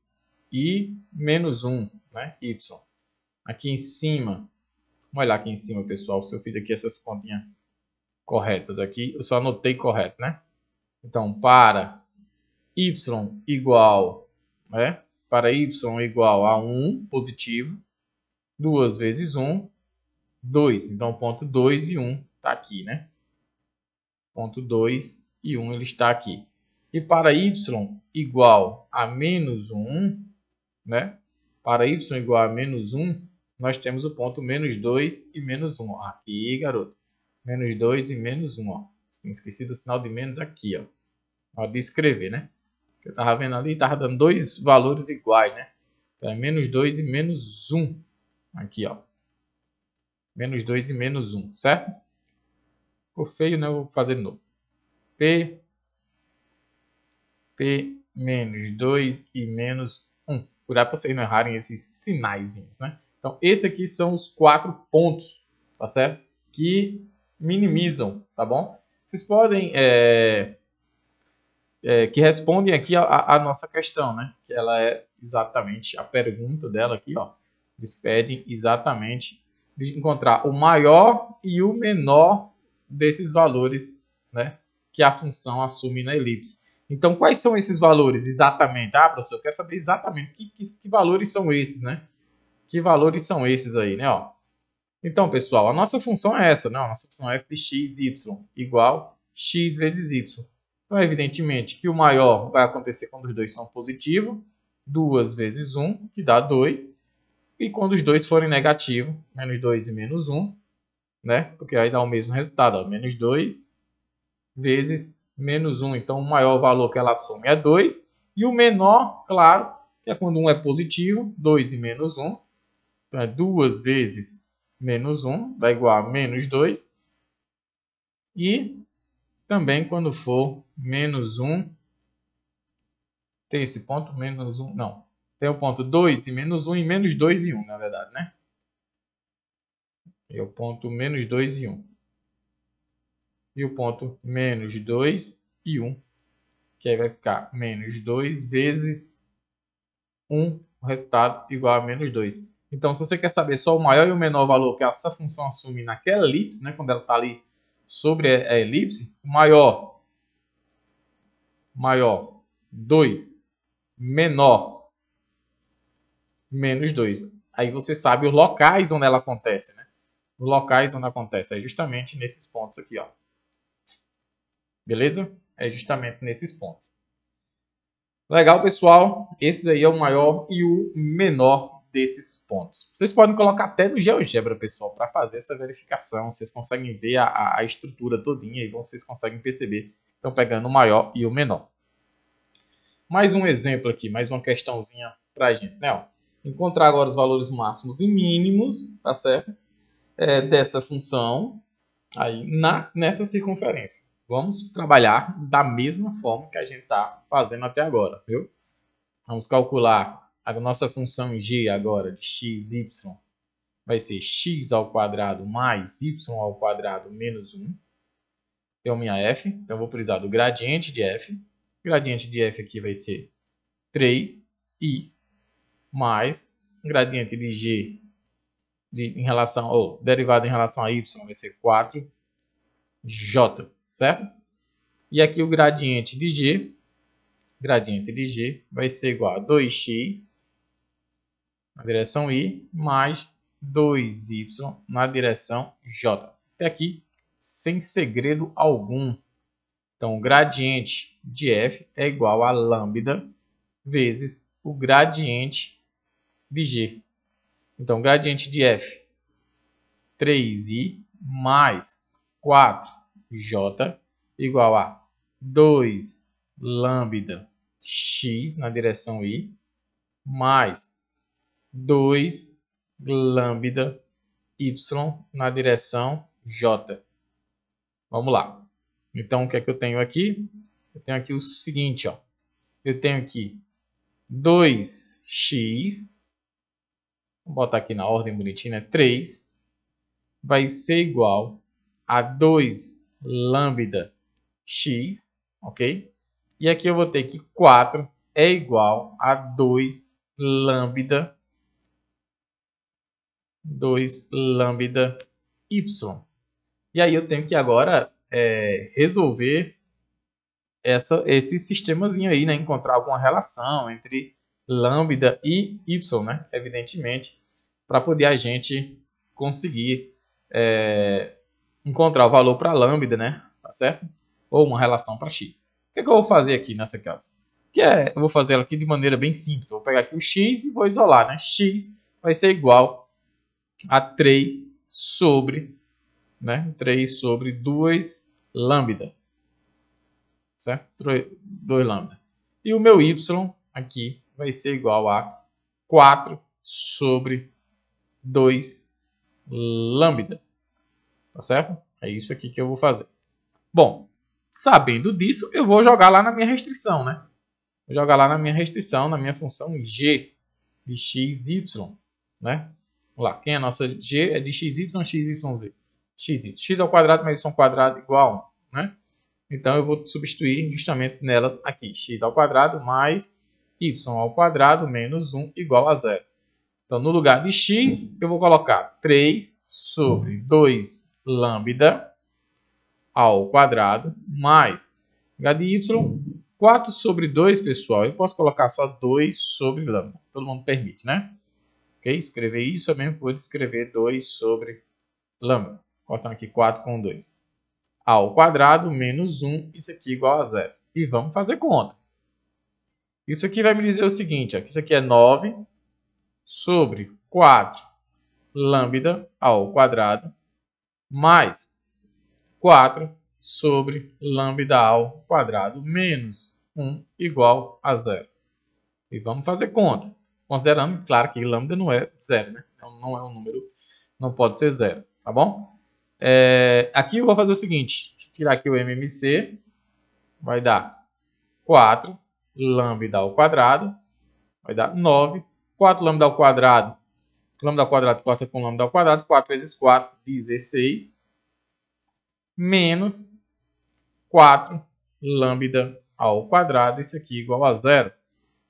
e menos 1, né? Y. Aqui em cima, vamos olhar aqui em cima, pessoal, se eu fiz aqui essas continhas corretas aqui. Eu só anotei correto, né? Então, para y igual, né? Para y igual a 1 positivo, 2 vezes 1, 2. Então, ponto 2 e 1 está aqui, né? Ponto 2 e 1 ele está aqui. E para y igual a menos 1, né? Para y igual a menos 1, nós temos o ponto menos 2 e menos 1. Aqui, garoto. Menos 2 e menos 1. Ó. Tem esquecido o sinal de menos aqui, ó. Na hora de escrever, né? Eu estava vendo ali, estava dando dois valores iguais, né? Então, é menos 2 e menos 1. Aqui, ó. Menos 2 e menos 1, certo? Ficou feio, né? Eu vou fazer de novo. P menos 2 e menos 1. Cuidado para vocês não errarem esses sinaizinhos, né? Então, esses aqui são os 4 pontos, tá certo? Que minimizam, tá bom? Vocês podem... que respondem aqui a nossa questão, né? Que ela é exatamente a pergunta dela aqui, ó. Eles pedem exatamente de encontrar o maior e o menor desses valores, né? Que a função assume na elipse. Então, quais são esses valores exatamente? Ah, professor, eu quero saber exatamente que valores são esses, né? Que valores são esses aí, né? Ó. Então, pessoal, a nossa função é essa, né? A nossa função é f de x, y igual x vezes y. Então, evidentemente, que o maior vai acontecer quando os dois são positivos, 2 vezes 1, que dá 2. E quando os dois forem negativos, menos 2 e menos 1, né? Porque aí dá o mesmo resultado, ó, menos 2 vezes menos 1. Então, o maior valor que ela assume é 2. E o menor, claro, que é quando 1 é positivo, 2 e menos 1. Então, é 2 vezes menos 1, dá igual a menos 2. E também quando for menos 1, tem esse ponto, menos 1, não. Tem o ponto 2 e menos 1 e menos 2 e 1, na verdade, né? É o ponto menos 2 e 1. E o ponto menos 2 e 1. Que aí vai ficar menos 2 vezes 1, o resultado igual a menos 2. Então, se você quer saber só o maior e o menor valor que essa função assume naquela elipse, né, quando ela está ali sobre a elipse, o maior 2, menor menos 2. Aí você sabe os locais onde ela acontece, né? Os locais onde acontece é justamente nesses pontos aqui, ó. Beleza? É justamente nesses pontos. Legal, pessoal. Esses aí é o maior e o menor desses pontos. Vocês podem colocar até no GeoGebra, pessoal, para fazer essa verificação. Vocês conseguem ver a estrutura todinha e vocês conseguem perceber. Estão pegando o maior e o menor. Mais um exemplo aqui, mais uma questãozinha para a gente, né? Ó, encontrar agora os valores máximos e mínimos, tá certo? Dessa função aí nessa circunferência. Vamos trabalhar da mesma forma que a gente está fazendo até agora, viu? Vamos calcular a nossa função g agora de x, y. Vai ser x ao quadrado mais y ao quadrado menos 1. Então, minha f. Então, eu vou precisar do gradiente de f. O gradiente de f aqui vai ser 3i mais o gradiente de g em relação ao derivado em relação a y vai ser 4j, certo? E aqui o gradiente de g gradiente de g vai ser igual a 2x na direção y mais 2y na direção j. Até aqui, sem segredo algum. Então, o gradiente de f é igual a lambda vezes o gradiente de g. Então, o gradiente de f, 3i mais 4j igual a 2 lambda x na direção y mais 2 lambda y na direção j. Vamos lá. Então, o que é que eu tenho aqui? Eu tenho aqui o seguinte, ó. Eu tenho aqui 2x, vou botar aqui na ordem bonitinha, né? 3 vai ser igual a 2 lambda x, ok? E aqui eu vou ter que 4 é igual a 2 lambda y. E aí eu tenho que agora resolver esse sistemazinho aí, né? Encontrar alguma relação entre lambda e y, né? Evidentemente, para poder a gente conseguir encontrar o valor para lambda, né? Tá certo? Ou uma relação para x. O que é que eu vou fazer aqui nessa casa? Eu vou fazer ela aqui de maneira bem simples. Eu vou pegar aqui o x e vou isolar, né? X vai ser igual a 3 sobre, né? 3 sobre 2 lambda. Certo? 2 lambda. E o meu y aqui vai ser igual a 4 sobre 2 lambda. Tá certo? É isso aqui que eu vou fazer. Bom, sabendo disso, eu vou jogar lá na minha restrição, né? Vou jogar lá na minha restrição, na minha função g de x, y, né? Vamos lá, quem é a nossa g? É de xy, xyz. X ao quadrado mais y ao quadrado igual a 1, né? Então, eu vou substituir justamente nela aqui. X ao quadrado mais y ao quadrado menos 1 igual a 0. Então, no lugar de x, eu vou colocar 3 sobre 2 lambda ao quadrado mais, no lugar de y, 4 sobre 2, pessoal. Eu posso colocar só 2 sobre lambda. Todo mundo permite, né? Ok? Escrever isso, eu mesmo vou escrever 2 sobre lambda. Cortando aqui 4 com 2. Ao quadrado menos 1, isso aqui igual a 0. E vamos fazer conta. Isso aqui vai me dizer o seguinte, ó, que isso aqui é 9 sobre 4 lambda ao quadrado mais 4 sobre lambda ao quadrado menos 1 igual a 0. E vamos fazer conta. Considerando, claro, que lambda não é 0, né? Não é um número, não pode ser 0, tá bom? Aqui eu vou fazer o seguinte, tirar aqui o MMC, vai dar 4 lambda ao quadrado, vai dar 9, 4 lambda ao quadrado corta com lambda ao quadrado, 4 vezes 4, 16, menos 4 lambda ao quadrado, isso aqui igual a 0.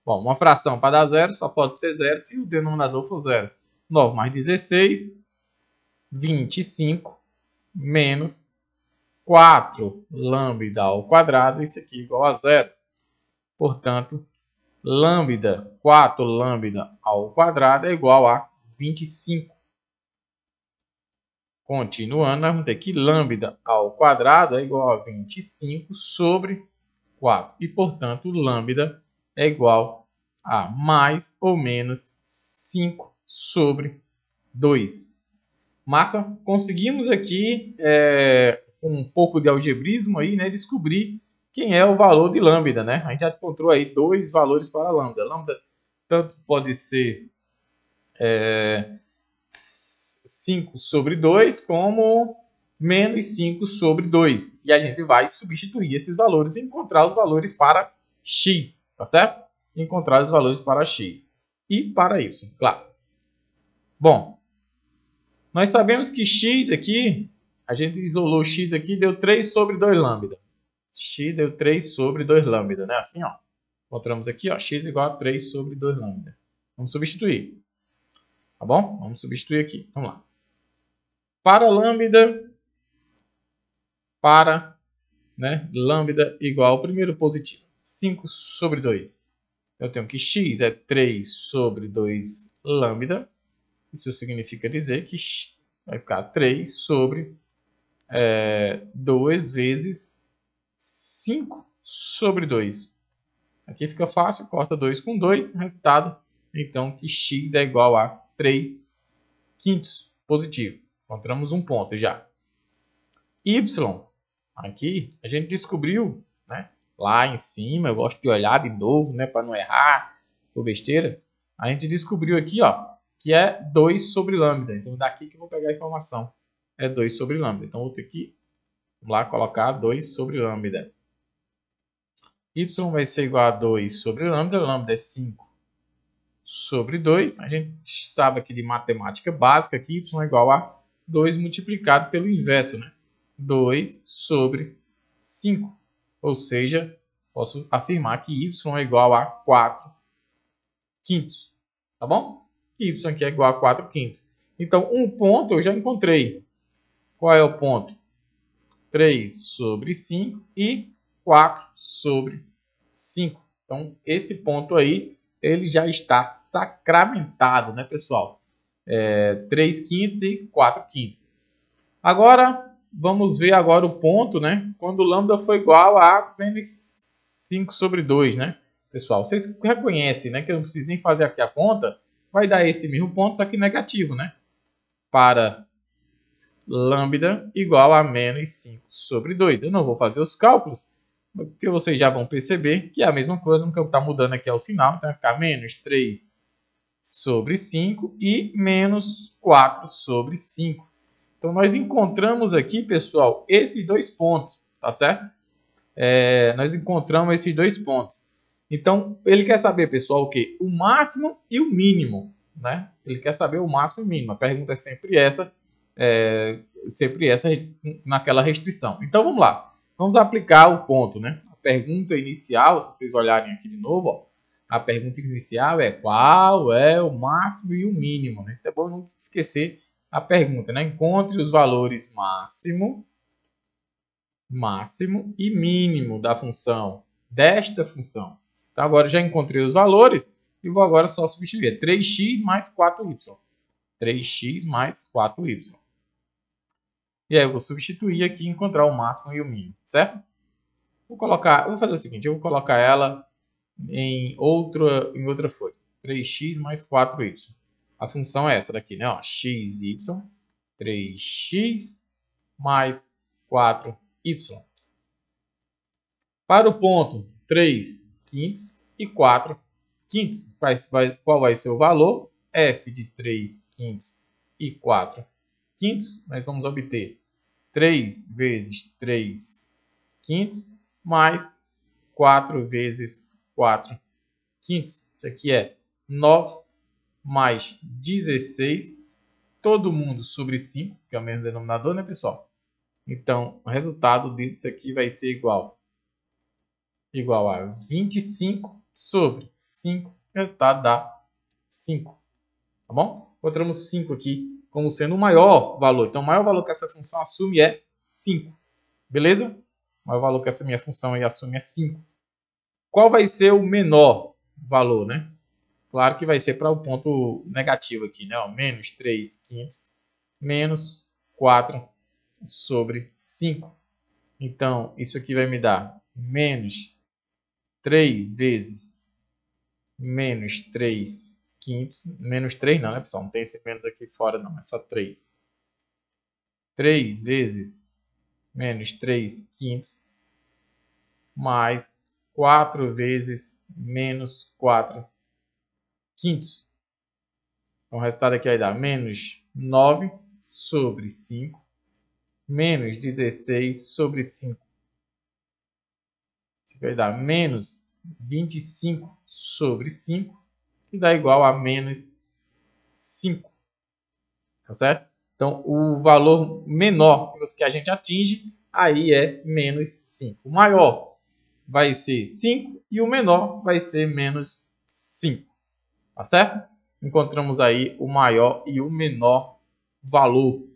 Bom, uma fração para dar 0 só pode ser 0 se o denominador for 0. 9 mais 16, 25, menos 4 lambda ao quadrado, isso aqui igual a 0. Portanto, 4 lambda ao quadrado é igual a 25. Continuando, nós vamos ter que lambda ao quadrado é igual a 25 sobre 4. E, portanto, lambda é igual a mais ou menos 5 sobre 2. Massa, conseguimos aqui, com um pouco de algebrismo, aí, né, descobrir quem é o valor de lambda. Né? A gente já encontrou aí 2 valores para lambda. Lambda tanto pode ser 5 sobre 2 como menos 5 sobre 2. E a gente vai substituir esses valores e encontrar os valores para x, tá certo? Encontrar os valores para x e para y, claro. Bom, nós sabemos que x aqui, a gente isolou x aqui, deu 3 sobre 2 lambda. X deu 3 sobre 2 lambda, né? Assim, ó. Encontramos aqui, ó, x igual a 3 sobre 2 lambda. Vamos substituir. Tá bom? Vamos substituir aqui. Vamos lá. Para lambda, lambda igual ao primeiro positivo. 5 sobre 2. Eu tenho que x é 3 sobre 2 lambda. Isso significa dizer que vai ficar 3 sobre 2 vezes 5 sobre 2. Aqui fica fácil, corta 2 com 2, resultado, então, que x é igual a 3 quintos positivo. Encontramos um ponto já. Y, aqui, a gente descobriu, né, lá em cima, eu gosto de olhar de novo, né, para não errar, por besteira. A gente descobriu aqui, ó, que é 2 sobre lambda. Então, daqui que eu vou pegar a informação. É 2 sobre lambda. Então, vou ter que, vamos lá, colocar 2 sobre lambda. Y vai ser igual a 2 sobre lambda. Lambda é 5 sobre 2. A gente sabe aqui de matemática básica que y é igual a 2 multiplicado pelo inverso, né? 2 sobre 5. Ou seja, posso afirmar que y é igual a 4 quintos. Tá bom? Y aqui é igual a 4 quintos. Então, um ponto eu já encontrei. Qual é o ponto? 3 sobre 5 e 4 sobre 5. Então, esse ponto aí, ele já está sacramentado, né, pessoal? 3 quintos e 4 quintos. Agora, vamos ver agora o ponto, né? Quando o lambda foi igual a menos 5 sobre 2, né? Pessoal, vocês reconhecem, né? Que eu não preciso nem fazer aqui a conta. Vai dar esse mesmo ponto, só que negativo, né? Para lambda igual a menos 5 sobre 2. Eu não vou fazer os cálculos, porque vocês já vão perceber que é a mesma coisa, o que está mudando aqui é o sinal. Então vai ficar menos 3 sobre 5 e menos 4 sobre 5. Então nós encontramos aqui, pessoal, esses dois pontos, tá certo? Nós encontramos esses dois pontos. Então ele quer saber, pessoal, o quê? O máximo e o mínimo, né? Ele quer saber o máximo e o mínimo. A pergunta é sempre essa. Naquela restrição. Então vamos lá, vamos aplicar o ponto, né? A pergunta inicial, se vocês olharem aqui de novo, ó, a pergunta inicial é qual é o máximo e o mínimo, né? Então é bom não esquecer a pergunta, né? Encontre os valores máximo e mínimo da função, desta função. Então agora já encontrei os valores e vou agora só substituir 3x mais 4y. 3x mais 4y. E aí eu vou substituir aqui e encontrar o máximo e o mínimo, certo? Eu vou fazer o seguinte, eu vou colocar ela em outra folha. 3x mais 4y. A função é essa daqui, né? Ó, x, y, 3x mais 4y. Para o ponto 3 quintos e 4 quintos, qual vai ser o valor? F de 3 quintos e 4 quintos, nós vamos obter 3 vezes 3 quintos mais 4 vezes 4 quintos. Isso aqui é 9 mais 16, todo mundo sobre 5, que é o mesmo denominador, né, pessoal? Então, o resultado disso aqui vai ser igual a 25 sobre 5, resultado dá 5, tá bom? Encontramos 5 aqui como sendo o maior valor. Então, o maior valor que essa função assume é 5. Beleza? O maior valor que essa minha função aí assume é 5. Qual vai ser o menor valor, né? Claro que vai ser para o ponto negativo aqui, né? Ó, menos 3 quintos, menos 4 sobre 5. Então, isso aqui vai me dar menos 3 vezes menos 3 quintos. Menos 3 não, né, pessoal? Não tem esse menos aqui fora, não. É só 3. 3 vezes menos 3 quintos mais 4 vezes menos 4 quintos. Então, o resultado aqui vai dar menos 9 sobre 5 menos 16 sobre 5. Isso vai dar menos 25 sobre 5, que dá igual a menos 5. Tá certo? Então, o valor menor que a gente atinge, aí é menos 5. O maior vai ser 5 e o menor vai ser menos 5. Tá certo? Encontramos aí o maior e o menor valor.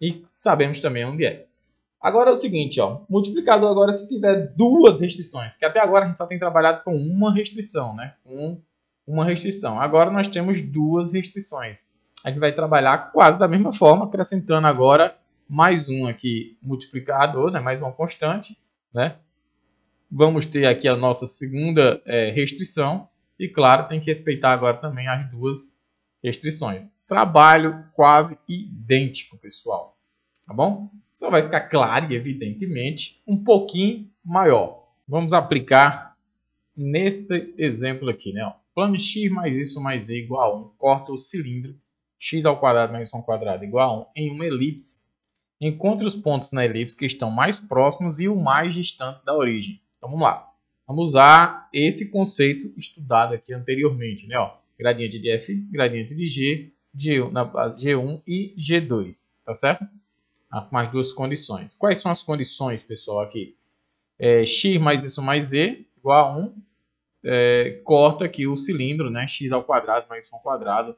E sabemos também onde é. Agora é o seguinte, ó, multiplicador agora se tiver duas restrições, que até agora a gente só tem trabalhado com uma restrição, né? Uma restrição. Agora nós temos duas restrições. A gente vai trabalhar quase da mesma forma, acrescentando agora mais um aqui multiplicador, né? Mais uma constante, né? Vamos ter aqui a nossa segunda restrição e, claro, tem que respeitar agora também as duas restrições. Trabalho quase idêntico, pessoal. Tá bom? Só vai ficar claro e, evidentemente, um pouquinho maior. Vamos aplicar nesse exemplo aqui, né? Ó, plano x mais y mais z igual a 1. Corta o cilindro x ao quadrado mais y ao quadrado igual a 1 em uma elipse. Encontre os pontos na elipse que estão mais próximos e o mais distante da origem. Então, vamos lá. Vamos usar esse conceito estudado aqui anteriormente, né? Ó, gradiente de f, gradiente de g, G1 e G2, tá certo? Com as duas condições. Quais são as condições, pessoal, aqui? X mais y mais z igual a 1. Corta aqui o cilindro, né? X ao quadrado mais y ao quadrado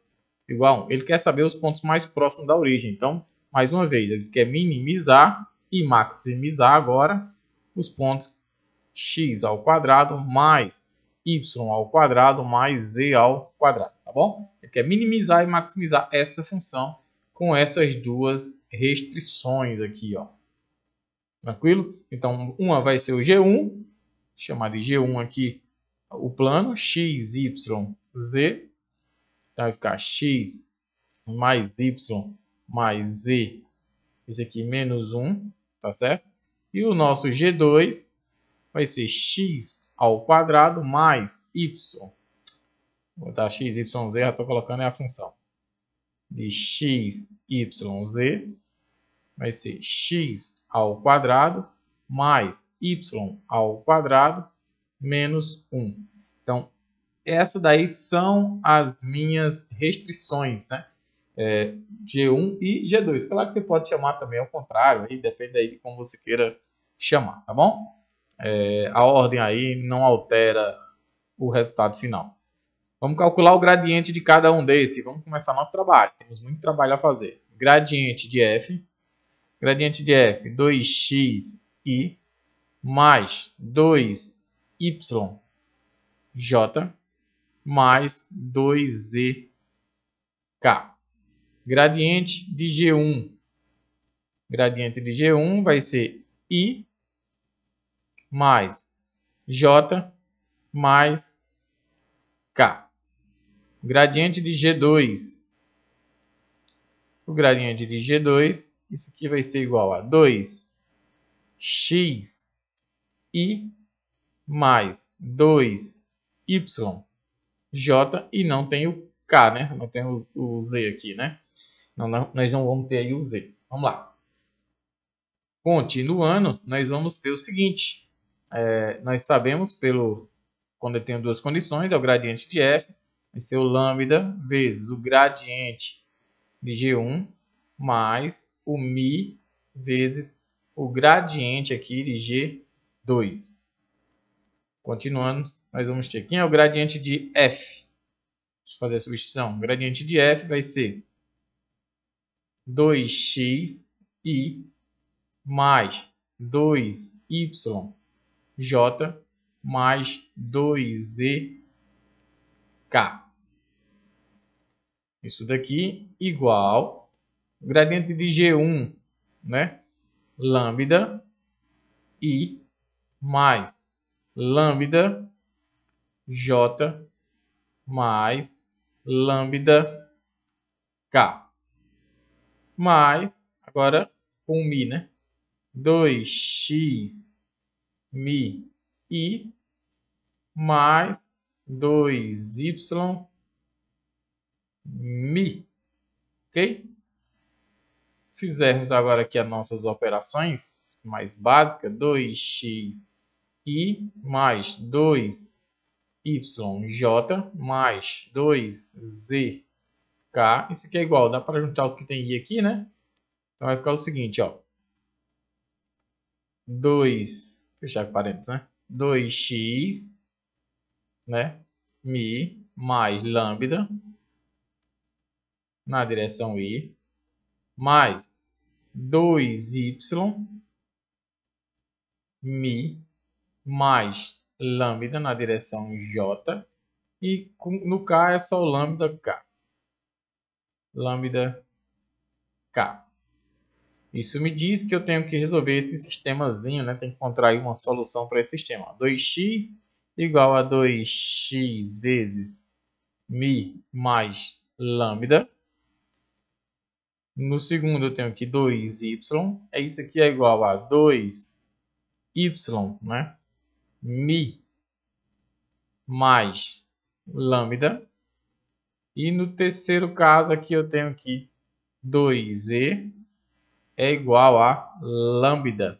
igual a 1. Ele quer saber os pontos mais próximos da origem. Então, mais uma vez, ele quer minimizar e maximizar agora os pontos x ao quadrado mais y ao quadrado mais z ao quadrado, tá bom? Ele quer minimizar e maximizar essa função com essas duas restrições aqui, ó. Tranquilo? Então, uma vai ser o G1, chamar de G1 aqui o plano, x, y, z. Então, vai ficar x mais y mais z, isso aqui menos 1, tá certo? E o nosso G2 vai ser x ao quadrado mais y. Vou botar x, y, z, já estou colocando a função. De x, y, z vai ser x ao quadrado mais y ao quadrado menos 1. Então, essas daí são as minhas restrições, né? G1 e G2. Claro que você pode chamar também ao contrário, aí depende aí de como você queira chamar, tá bom? A ordem aí não altera o resultado final. Vamos calcular o gradiente de cada um desses. Vamos começar nosso trabalho. Temos muito trabalho a fazer. Gradiente de f. Gradiente de f, 2xi mais 2yj mais 2zk. Gradiente de G1. Gradiente de G1 vai ser I mais J mais K. Gradiente de G2. O gradiente de G2, isso aqui vai ser igual a 2xi mais 2yj e não tem o K, né? Não tem o Z aqui, né? Nós não vamos ter aí o Z. Vamos lá. Continuando, nós vamos ter o seguinte. Nós sabemos, quando eu tenho duas condições, é o gradiente de f, vai ser o lambda vezes o gradiente de G1 mais o mi vezes o gradiente aqui de G2. Continuando, nós vamos ter quem é o gradiente de f. Deixa eu fazer a substituição. O gradiente de f vai ser 2xi mais 2yj mais 2zk. Isso daqui igual o gradiente de G1, né? Lambda I mais lambda J mais lambda K. Mais, agora com mi, né? 2x mi I mais 2y mi. Ok? Fizermos agora aqui as nossas operações mais básicas. 2x I mais 2yj mais 2zk. Isso aqui é igual. Dá para juntar os que tem I aqui, né? Então vai ficar o seguinte, ó. 2, fechar parênteses, né? 2x, né? Mi mais lambda na direção I mais 2y Mi mais lambda na direção J. E no K é só o lambda K. Lambda K. Isso me diz que eu tenho que resolver esse sistemazinho, né? Tem que encontrar aí uma solução para esse sistema. 2x igual a 2x vezes mi mais lambda. No segundo eu tenho aqui 2y. Isso aqui é igual a 2y, né? Mi mais lambda. E no terceiro caso aqui eu tenho aqui 2e é igual a lambda,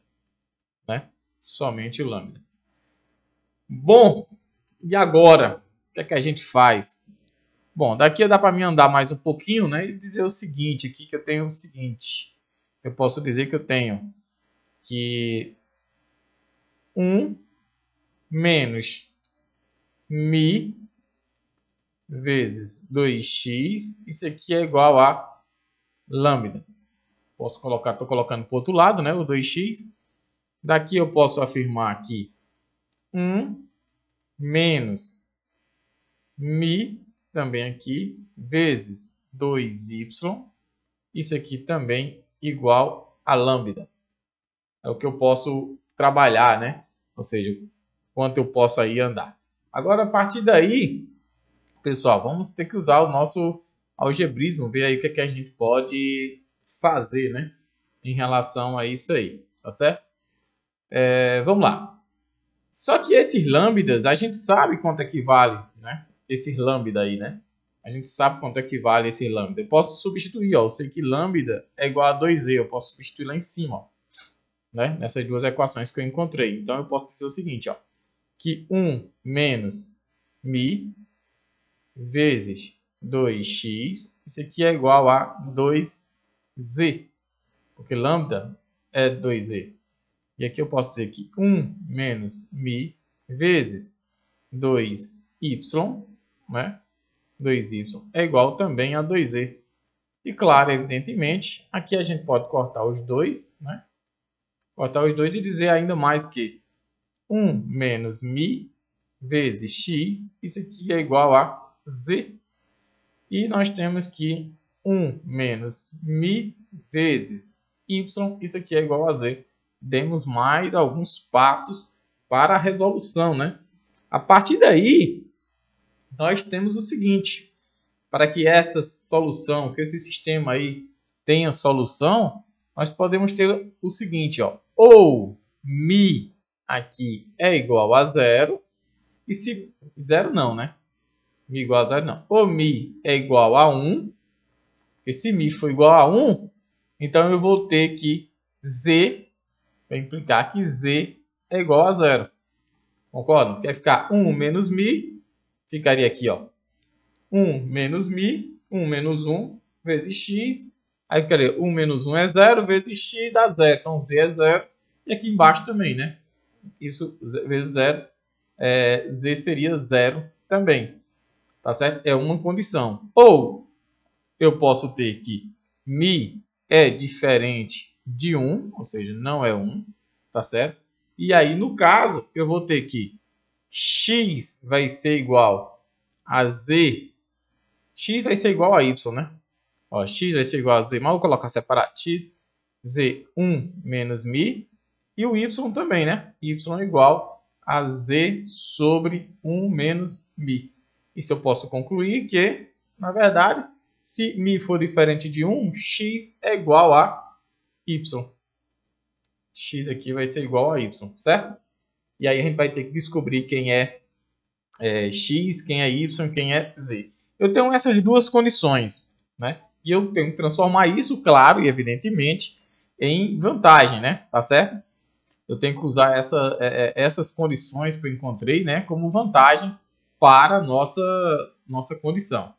né? Somente lambda. Bom, e agora? O que é que a gente faz? Bom, daqui dá para mim andar mais um pouquinho, né? E dizer o seguinte aqui, que eu tenho o seguinte. Eu posso dizer que eu tenho que 1 menos mi vezes 2x, isso aqui é igual a lambda. Posso colocar, estou colocando para o outro lado, né? O 2x. Daqui eu posso afirmar que 1 menos mi, também aqui, vezes 2y. Isso aqui também igual a lambda. É o que eu posso trabalhar, né? Ou seja, quanto eu posso aí andar. Agora, a partir daí, pessoal, vamos ter que usar o nosso algebrismo, ver aí o que é que a gente pode fazer, né? Em relação a isso aí, tá certo? Vamos lá. Só que esses lambdas, a gente sabe quanto equivale, né? Esses lambda aí, né? A gente sabe quanto equivale esse lambda. Eu posso substituir, ó. Eu sei que lambda é igual a 2e. Eu posso substituir lá em cima, ó, né? Nessas duas equações que eu encontrei. Então, eu posso dizer o seguinte, ó. Que 1 menos mi vezes 2x. Isso aqui é igual a 2z. Porque lambda é 2z. E aqui eu posso dizer que 1 menos mi vezes 2y, né? 2y é igual também a 2z. E claro, evidentemente, aqui a gente pode cortar os dois, né? Cortar os dois e dizer ainda mais que 1 menos mi vezes x, isso aqui é igual a z. E nós temos que 1 menos mi vezes y, isso aqui é igual a z. Demos mais alguns passos para a resolução, né? A partir daí, nós temos o seguinte: para que essa solução, que esse sistema aí tenha solução, nós podemos ter o seguinte, ó, ou mi aqui é igual a zero, e se zero não, né? Mi igual a zero não. Ou mi é igual a 1, porque se mi for igual a 1, então eu vou ter que z vai implicar que z é igual a zero. Concorda? Quer ficar 1 menos mi, ficaria aqui, ó. 1 menos mi, 1 menos 1 vezes x. Aí ficaria 1 menos 1 é 0 vezes x dá 0. Então z é 0. E aqui embaixo também, né? Isso vezes 0, z seria 0 também. Tá certo? É uma condição. Ou eu posso ter que mi é diferente de 1, ou seja, não é 1, tá certo? E aí, no caso, eu vou ter que x vai ser igual a z. X vai ser igual a y, né? Ó, x vai ser igual a z, mas vou colocar separado. X, z, 1 menos mi. E o y também, né? Y é igual a z sobre 1 menos mi. Isso eu posso concluir que, na verdade, se mi for diferente de 1, x é igual a y. X aqui vai ser igual a y, certo? E aí a gente vai ter que descobrir quem é x, quem é y, quem é z. Eu tenho essas duas condições, né? E eu tenho que transformar isso, claro e evidentemente, em vantagem, né? Tá certo? Eu tenho que usar essas condições que eu encontrei, né, como vantagem para a nossa condição.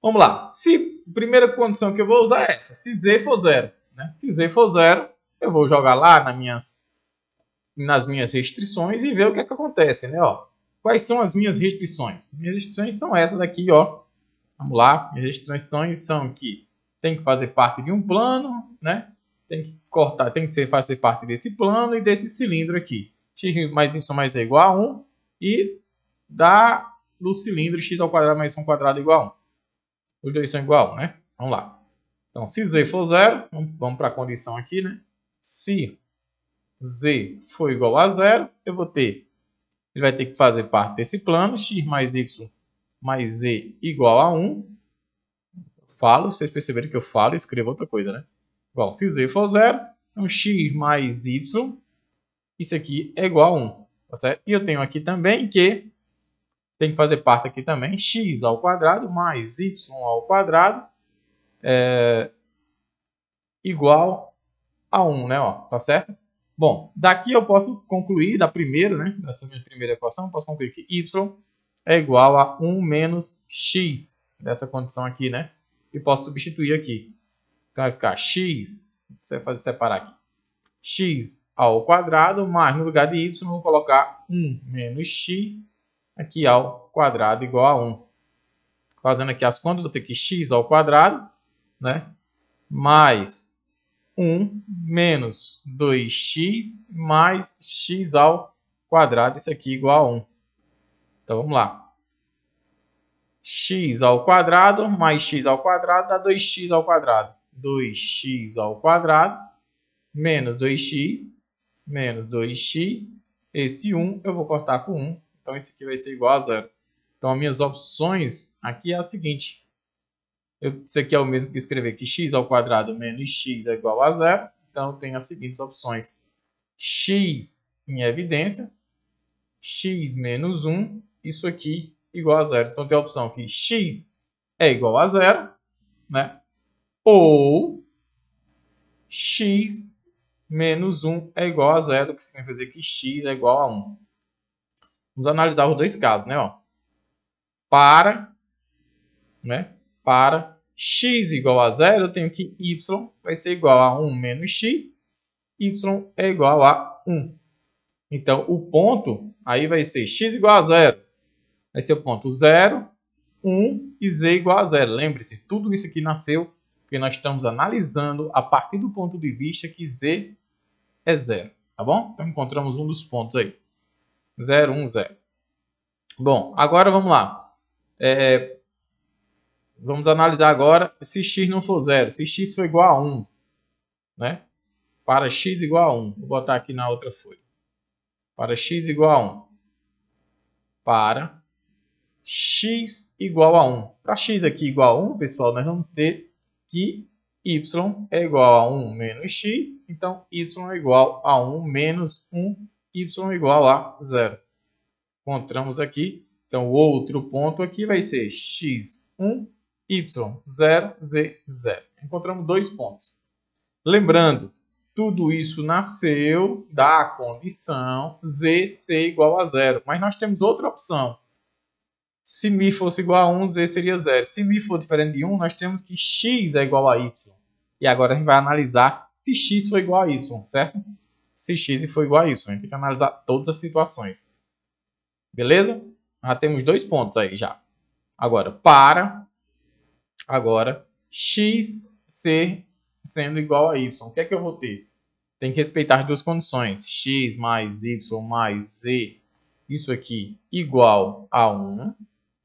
Vamos lá. A primeira condição que eu vou usar é essa. Se z for zero, né? Se z for zero, eu vou jogar lá nas minhas restrições e ver o que é que acontece, né? Ó, quais são as minhas restrições? Minhas restrições são essas daqui, ó. Vamos lá. Minhas restrições são que tem que fazer parte de um plano, né? Tem que cortar, tem que fazer parte desse plano e desse cilindro aqui. X mais y mais z igual a 1 e do cilindro x ao quadrado mais y ao quadrado igual a 1. Os dois são igual a 1, né? Vamos lá. Então, se z for 0, vamos para a condição aqui, né? Se z for igual a 0, ele vai ter que fazer parte desse plano, x mais y mais z igual a 1. Vocês perceberam que eu falo e escrevo outra coisa, né? Bom, se z for 0, então x mais y, isso aqui é igual a 1, tá certo? E eu tenho aqui também que tem que fazer parte aqui também, x ao quadrado mais y ao quadrado igual a 1, né? Ó, tá certo? Bom, daqui eu posso concluir, da primeira, né? Dessa minha primeira equação, eu posso concluir que y é igual a 1 menos x, dessa condição aqui, né? E posso substituir aqui. Então vai ficar x, você vai separar aqui, x ao quadrado, mais no lugar de y, eu vou colocar 1 menos x aqui ao quadrado igual a 1. Fazendo aqui as contas, vou ter que x ao quadrado, né? Mais 1 menos 2x mais x ao quadrado, isso aqui igual a 1. Então vamos lá. X ao quadrado mais x ao quadrado dá 2x ao quadrado. 2x ao quadrado menos 2x menos 2x. Esse 1 eu vou cortar com 1. Então isso aqui vai ser igual a 0. Então as minhas opções aqui é a seguinte. Isso aqui é o mesmo que escrever que x ao quadrado menos x é igual a 0. Então eu tenho as seguintes opções. X em evidência. X menos 1. Isso aqui igual a 0. Então tem a opção que x é igual a 0, né? Ou x menos 1 é igual a 0, que significa dizer que x é igual a 1. Vamos analisar os dois casos, né? Ó. Para x igual a 0, eu tenho que y vai ser igual a 1 menos x. Y é igual a 1. Então, o ponto aí vai ser x igual a 0. Vai ser o ponto 0, 1 e z igual a 0. Lembre-se, tudo isso aqui nasceu porque nós estamos analisando a partir do ponto de vista que z é 0. Tá bom? Então, encontramos um dos pontos aí. 0, 1, 0. Bom, agora vamos lá. Vamos analisar agora se x não for 0. Se x for igual a 1. Né? Para x igual a 1. Vou botar aqui na outra folha. Para x igual a 1. Para x igual a 1. Para x aqui igual a 1, pessoal, nós vamos ter que y é igual a 1 menos x. Então, y é igual a 1 menos 1. Y é igual a 0. Encontramos aqui. Então, o outro ponto aqui vai ser x1, y0, z0. Encontramos dois pontos. Lembrando, tudo isso nasceu da condição z ser igual a 0. Mas nós temos outra opção. Se μ fosse igual a 1, z seria 0. Se μ for diferente de 1, nós temos que x é igual a y. E agora a gente vai analisar se x for igual a y, certo? Se x for igual a y. A gente tem que analisar todas as situações. Beleza? Já temos dois pontos aí já. Agora, x sendo igual a y. O que é que eu vou ter? Tem que respeitar as duas condições. X mais y mais z. Isso aqui igual a 1.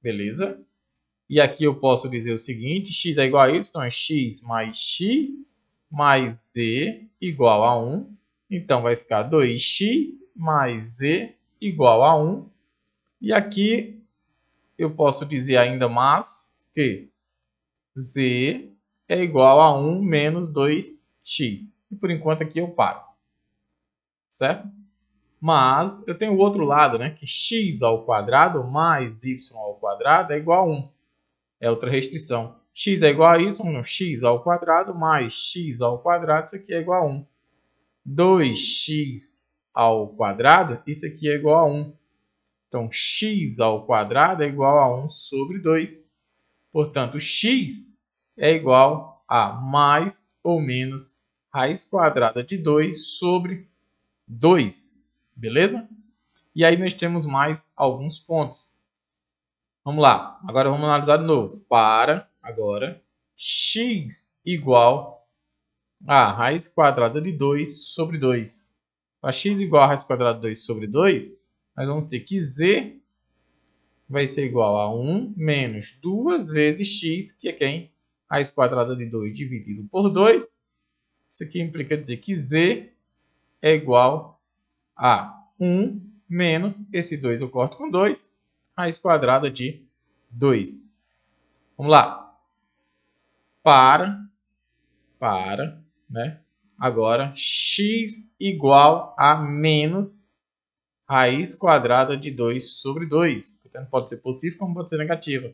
Beleza? E aqui eu posso dizer o seguinte. X é igual a y. Então é x mais z igual a 1. Então vai ficar 2x mais z igual a 1. E aqui eu posso dizer ainda mais que z é igual a 1 menos 2x. E por enquanto aqui eu paro. Certo? Mas eu tenho o outro lado, né? Que x ao quadrado mais y ao quadrado é igual a 1. É outra restrição. X é igual a y, x ao quadrado mais x ao quadrado, isso aqui é igual a 1. 2x ao quadrado, isso aqui é igual a 1. Então, x ao quadrado é igual a 1 sobre 2. Portanto, x é igual a mais ou menos raiz quadrada de 2 sobre 2. Beleza? E aí nós temos mais alguns pontos. Vamos lá. Agora vamos analisar de novo. Para, agora, x igual a raiz quadrada de 2 sobre 2. Para x igual a raiz quadrada de 2 sobre 2, nós vamos ter que z vai ser igual a 1 menos 2 vezes x, que é quem? Raiz quadrada de 2 dividido por 2. Isso aqui implica dizer que z é igual a 1 menos, esse 2 eu corto com 2, raiz quadrada de 2. Vamos lá. Né? Agora, x igual a menos raiz quadrada de 2 sobre 2. Portanto, pode ser positiva como pode ser negativa.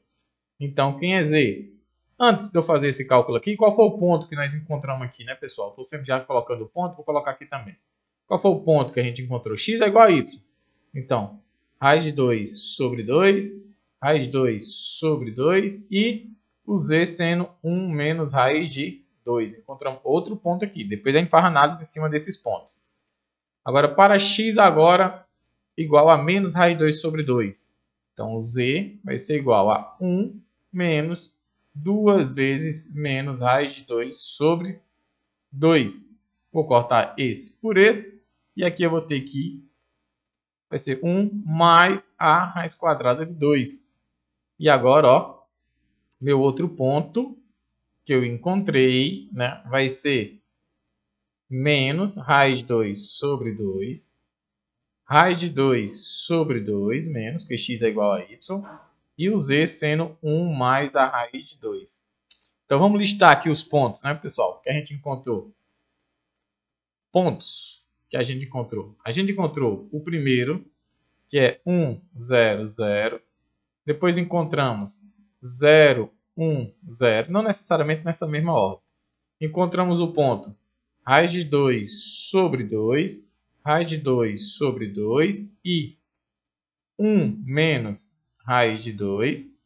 Então, quem é z? Antes de eu fazer esse cálculo aqui, qual foi o ponto que nós encontramos aqui, né, pessoal? Estou sempre já colocando o ponto, vou colocar aqui também. Qual foi o ponto que a gente encontrou? X é igual a y. Então, raiz de 2 sobre 2, raiz de 2 sobre 2 e o z sendo 1 menos raiz de 2. Encontramos outro ponto aqui. Depois a gente faz análise em cima desses pontos. Agora, para x agora igual a menos raiz de 2 sobre 2. Então, o z vai ser igual a 1 menos 2 vezes menos raiz de 2 sobre 2. Vou cortar esse por esse. E aqui eu vou ter que vai ser 1 mais a raiz quadrada de 2. E agora, ó, meu outro ponto que eu encontrei, né, vai ser menos raiz de 2 sobre 2. Raiz de 2 sobre 2 menos, que x é igual a y. E o z sendo 1 mais a raiz de 2. Então, vamos listar aqui os pontos, né, pessoal? Que a gente encontrou. Pontos que a gente encontrou. A gente encontrou o primeiro, que é 1, 0, 0. Depois encontramos 0, 1, 0. Não necessariamente nessa mesma ordem. Encontramos o ponto raiz de 2 sobre 2. Raiz de 2 sobre 2 e 1 menos raiz de 2.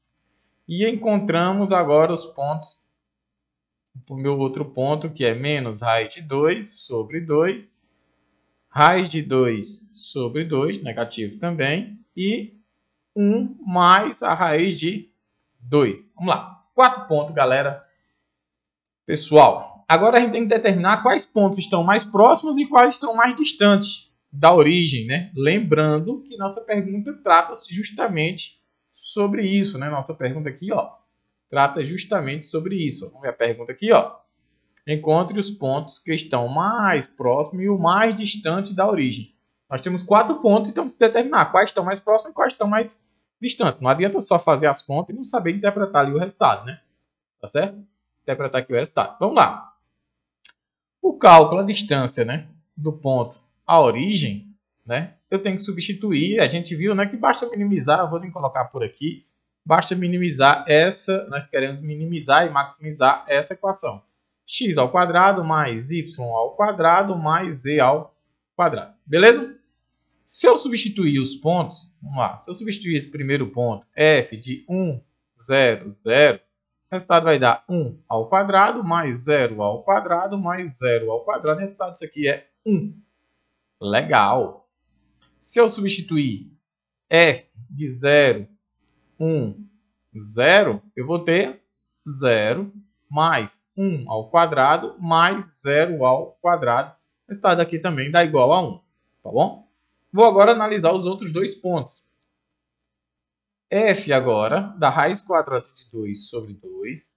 E encontramos agora os pontos, o meu outro ponto, que é menos raiz de 2 sobre 2, raiz de 2 sobre 2, negativo também, e 1 mais a raiz de 2. Vamos lá. 4 pontos, galera. Pessoal, agora a gente tem que determinar quais pontos estão mais próximos e quais estão mais distantes da origem, né? Lembrando que nossa pergunta trata-se justamente sobre isso, né? Nossa pergunta aqui, ó, trata justamente sobre isso. Vamos ver a pergunta aqui, ó. Encontre os pontos que estão mais próximos e o mais distante da origem. Nós temos 4 pontos e temos que determinar quais estão mais próximos e quais estão mais distantes. Não adianta só fazer as contas e não saber interpretar ali o resultado, né? Tá certo? Interpretar aqui o resultado. Vamos lá. O cálculo, a distância, né, do ponto à origem, né, eu tenho que substituir. A gente viu, né, que basta minimizar, vou nem colocar por aqui, basta minimizar essa, nós queremos minimizar e maximizar essa equação. X ao quadrado mais y ao quadrado mais z ao quadrado. Beleza? Se eu substituir os pontos, vamos lá, se eu substituir esse primeiro ponto, f de 1, 0, 0, o resultado vai dar 1 ao quadrado mais 0 ao quadrado mais 0 ao quadrado. O resultado disso aqui é 1. Legal. Se eu substituir f de 0, 1, 0, eu vou ter 0 mais 1 ao quadrado mais 0 ao quadrado. O resultado aqui também dá igual a 1. Tá bom? Vou agora analisar os outros dois pontos. F agora da raiz quadrada de 2 sobre 2,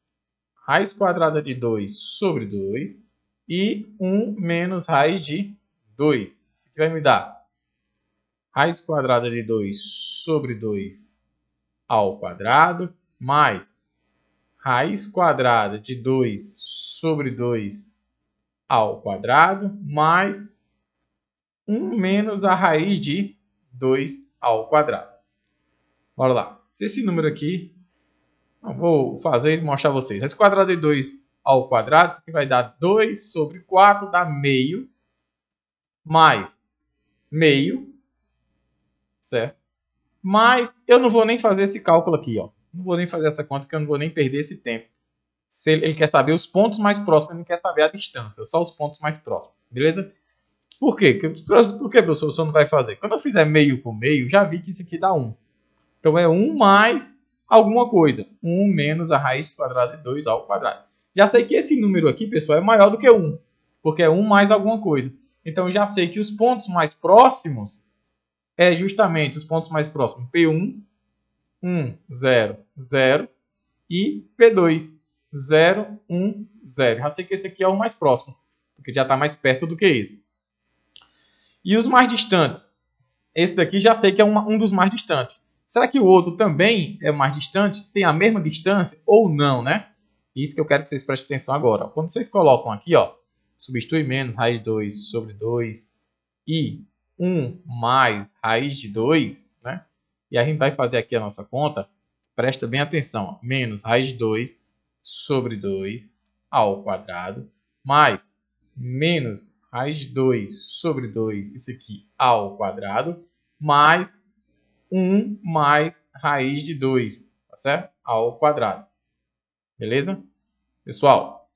raiz quadrada de 2 sobre 2 e 1 menos raiz de 2. Isso aqui vai me dar raiz quadrada de 2 sobre 2 ao quadrado mais raiz quadrada de 2 sobre 2 ao quadrado mais 1 menos a raiz de 2 ao quadrado. Bora lá. Se esse número aqui, eu vou fazer e mostrar a vocês. Raiz quadrada de 2 ao quadrado, isso aqui vai dar 2 sobre 4, dá meio, mais meio, certo? Mas eu não vou nem fazer esse cálculo aqui, ó. Não vou nem fazer essa conta, porque eu não vou nem perder esse tempo. Se ele quer saber os pontos mais próximos, ele não quer saber a distância, só os pontos mais próximos, beleza? Por quê? Por que, professor, você não vai fazer? Quando eu fizer meio por meio, já vi que isso aqui dá 1. Então, é 1 mais alguma coisa. 1 menos a raiz quadrada de 2 ao quadrado. Já sei que esse número aqui, pessoal, é maior do que 1. porque é 1 mais alguma coisa. Então, eu já sei que os pontos mais próximos é justamente os pontos mais próximos. P1, 1, 0, 0 e P2, 0, 1, 0. Já sei que esse aqui é o mais próximo, porque já está mais perto do que esse. E os mais distantes? Esse daqui já sei que é um dos mais distantes. Será que o outro também é mais distante? Tem a mesma distância ou não, né? Isso que eu quero que vocês prestem atenção agora. Quando vocês colocam aqui, ó, substitui menos raiz de 2 sobre 2 e 1 mais raiz de 2, né? E a gente vai fazer aqui a nossa conta. Presta bem atenção. Ó. Menos raiz de 2 sobre 2 ao quadrado, mais menos raiz de 2 sobre 2, isso aqui ao quadrado, mais 1 mais raiz de 2, tá certo? Ao quadrado. Beleza? Pessoal,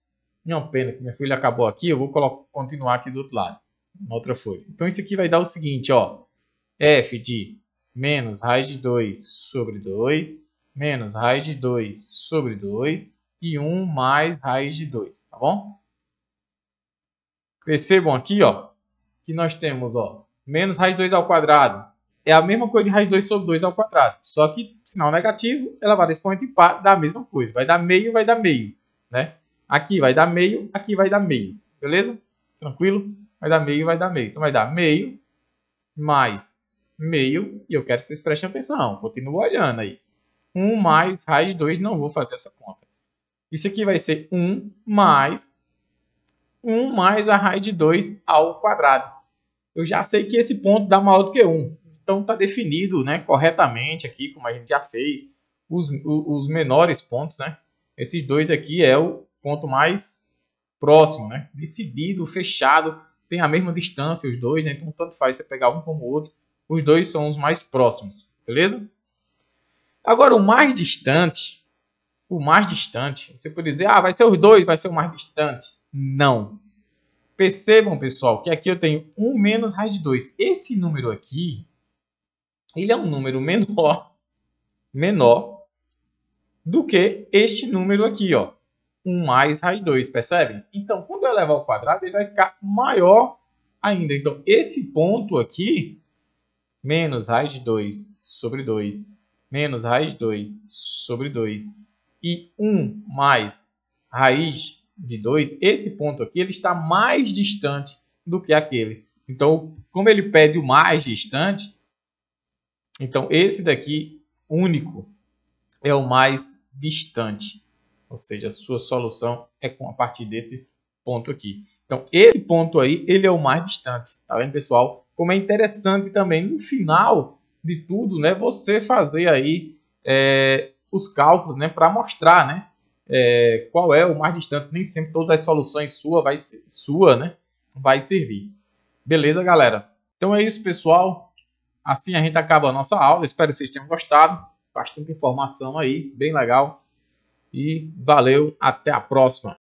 minha pena que minha folha acabou aqui, eu vou continuar aqui do outro lado, na outra folha. Então, isso aqui vai dar o seguinte, ó. F de menos raiz de 2 sobre 2, menos raiz de 2 sobre 2 e 1 mais raiz de 2, tá bom? Percebam aqui, ó, que nós temos, ó, menos raiz de 2 ao quadrado. É a mesma coisa de raiz de 2 sobre 2 ao quadrado. Só que, sinal negativo, elevado a expoente par dá a mesma coisa. Vai dar meio, né? Aqui vai dar meio, aqui vai dar meio. Beleza? Tranquilo? Vai dar meio, vai dar meio. Então, vai dar meio mais meio. E eu quero que vocês prestem atenção. Continuo olhando aí. 1 mais raiz de 2, não vou fazer essa conta. Isso aqui vai ser 1 mais a raiz de 2 ao quadrado. Eu já sei que esse ponto dá maior do que 1. Então, está definido, né, corretamente aqui, como a gente já fez, os menores pontos, né? Esses dois aqui é o ponto mais próximo, né? Decidido, fechado, tem a mesma distância os dois, né? Então, tanto faz você pegar um como o outro. Os dois são os mais próximos, beleza? Agora, o mais distante, você pode dizer, vai ser os dois, vai ser o mais distante. Não. Percebam, pessoal, que aqui eu tenho 1 menos raiz de 2. Esse número aqui, ele é um número menor do que este número aqui, ó. 1 mais raiz de 2, percebem? Então, quando eu levar ao quadrado, ele vai ficar maior ainda. Então, esse ponto aqui, menos raiz de 2 sobre 2, menos raiz de 2 sobre 2 e 1 mais raiz de 2, esse ponto aqui ele está mais distante do que aquele. Então, como ele pede o mais distante, então esse daqui, único, é o mais distante. Ou seja, a sua solução é a partir desse ponto aqui. Então, esse ponto aí, ele é o mais distante. Tá vendo, pessoal? Como é interessante também, no final de tudo, né, você fazer aí os cálculos, né, para mostrar, né, qual é o mais distante. Nem sempre todas as soluções vai servir. Beleza, galera? Então é isso, pessoal. Assim a gente acaba a nossa aula. Espero que vocês tenham gostado. Bastante informação aí, bem legal. E valeu, até a próxima.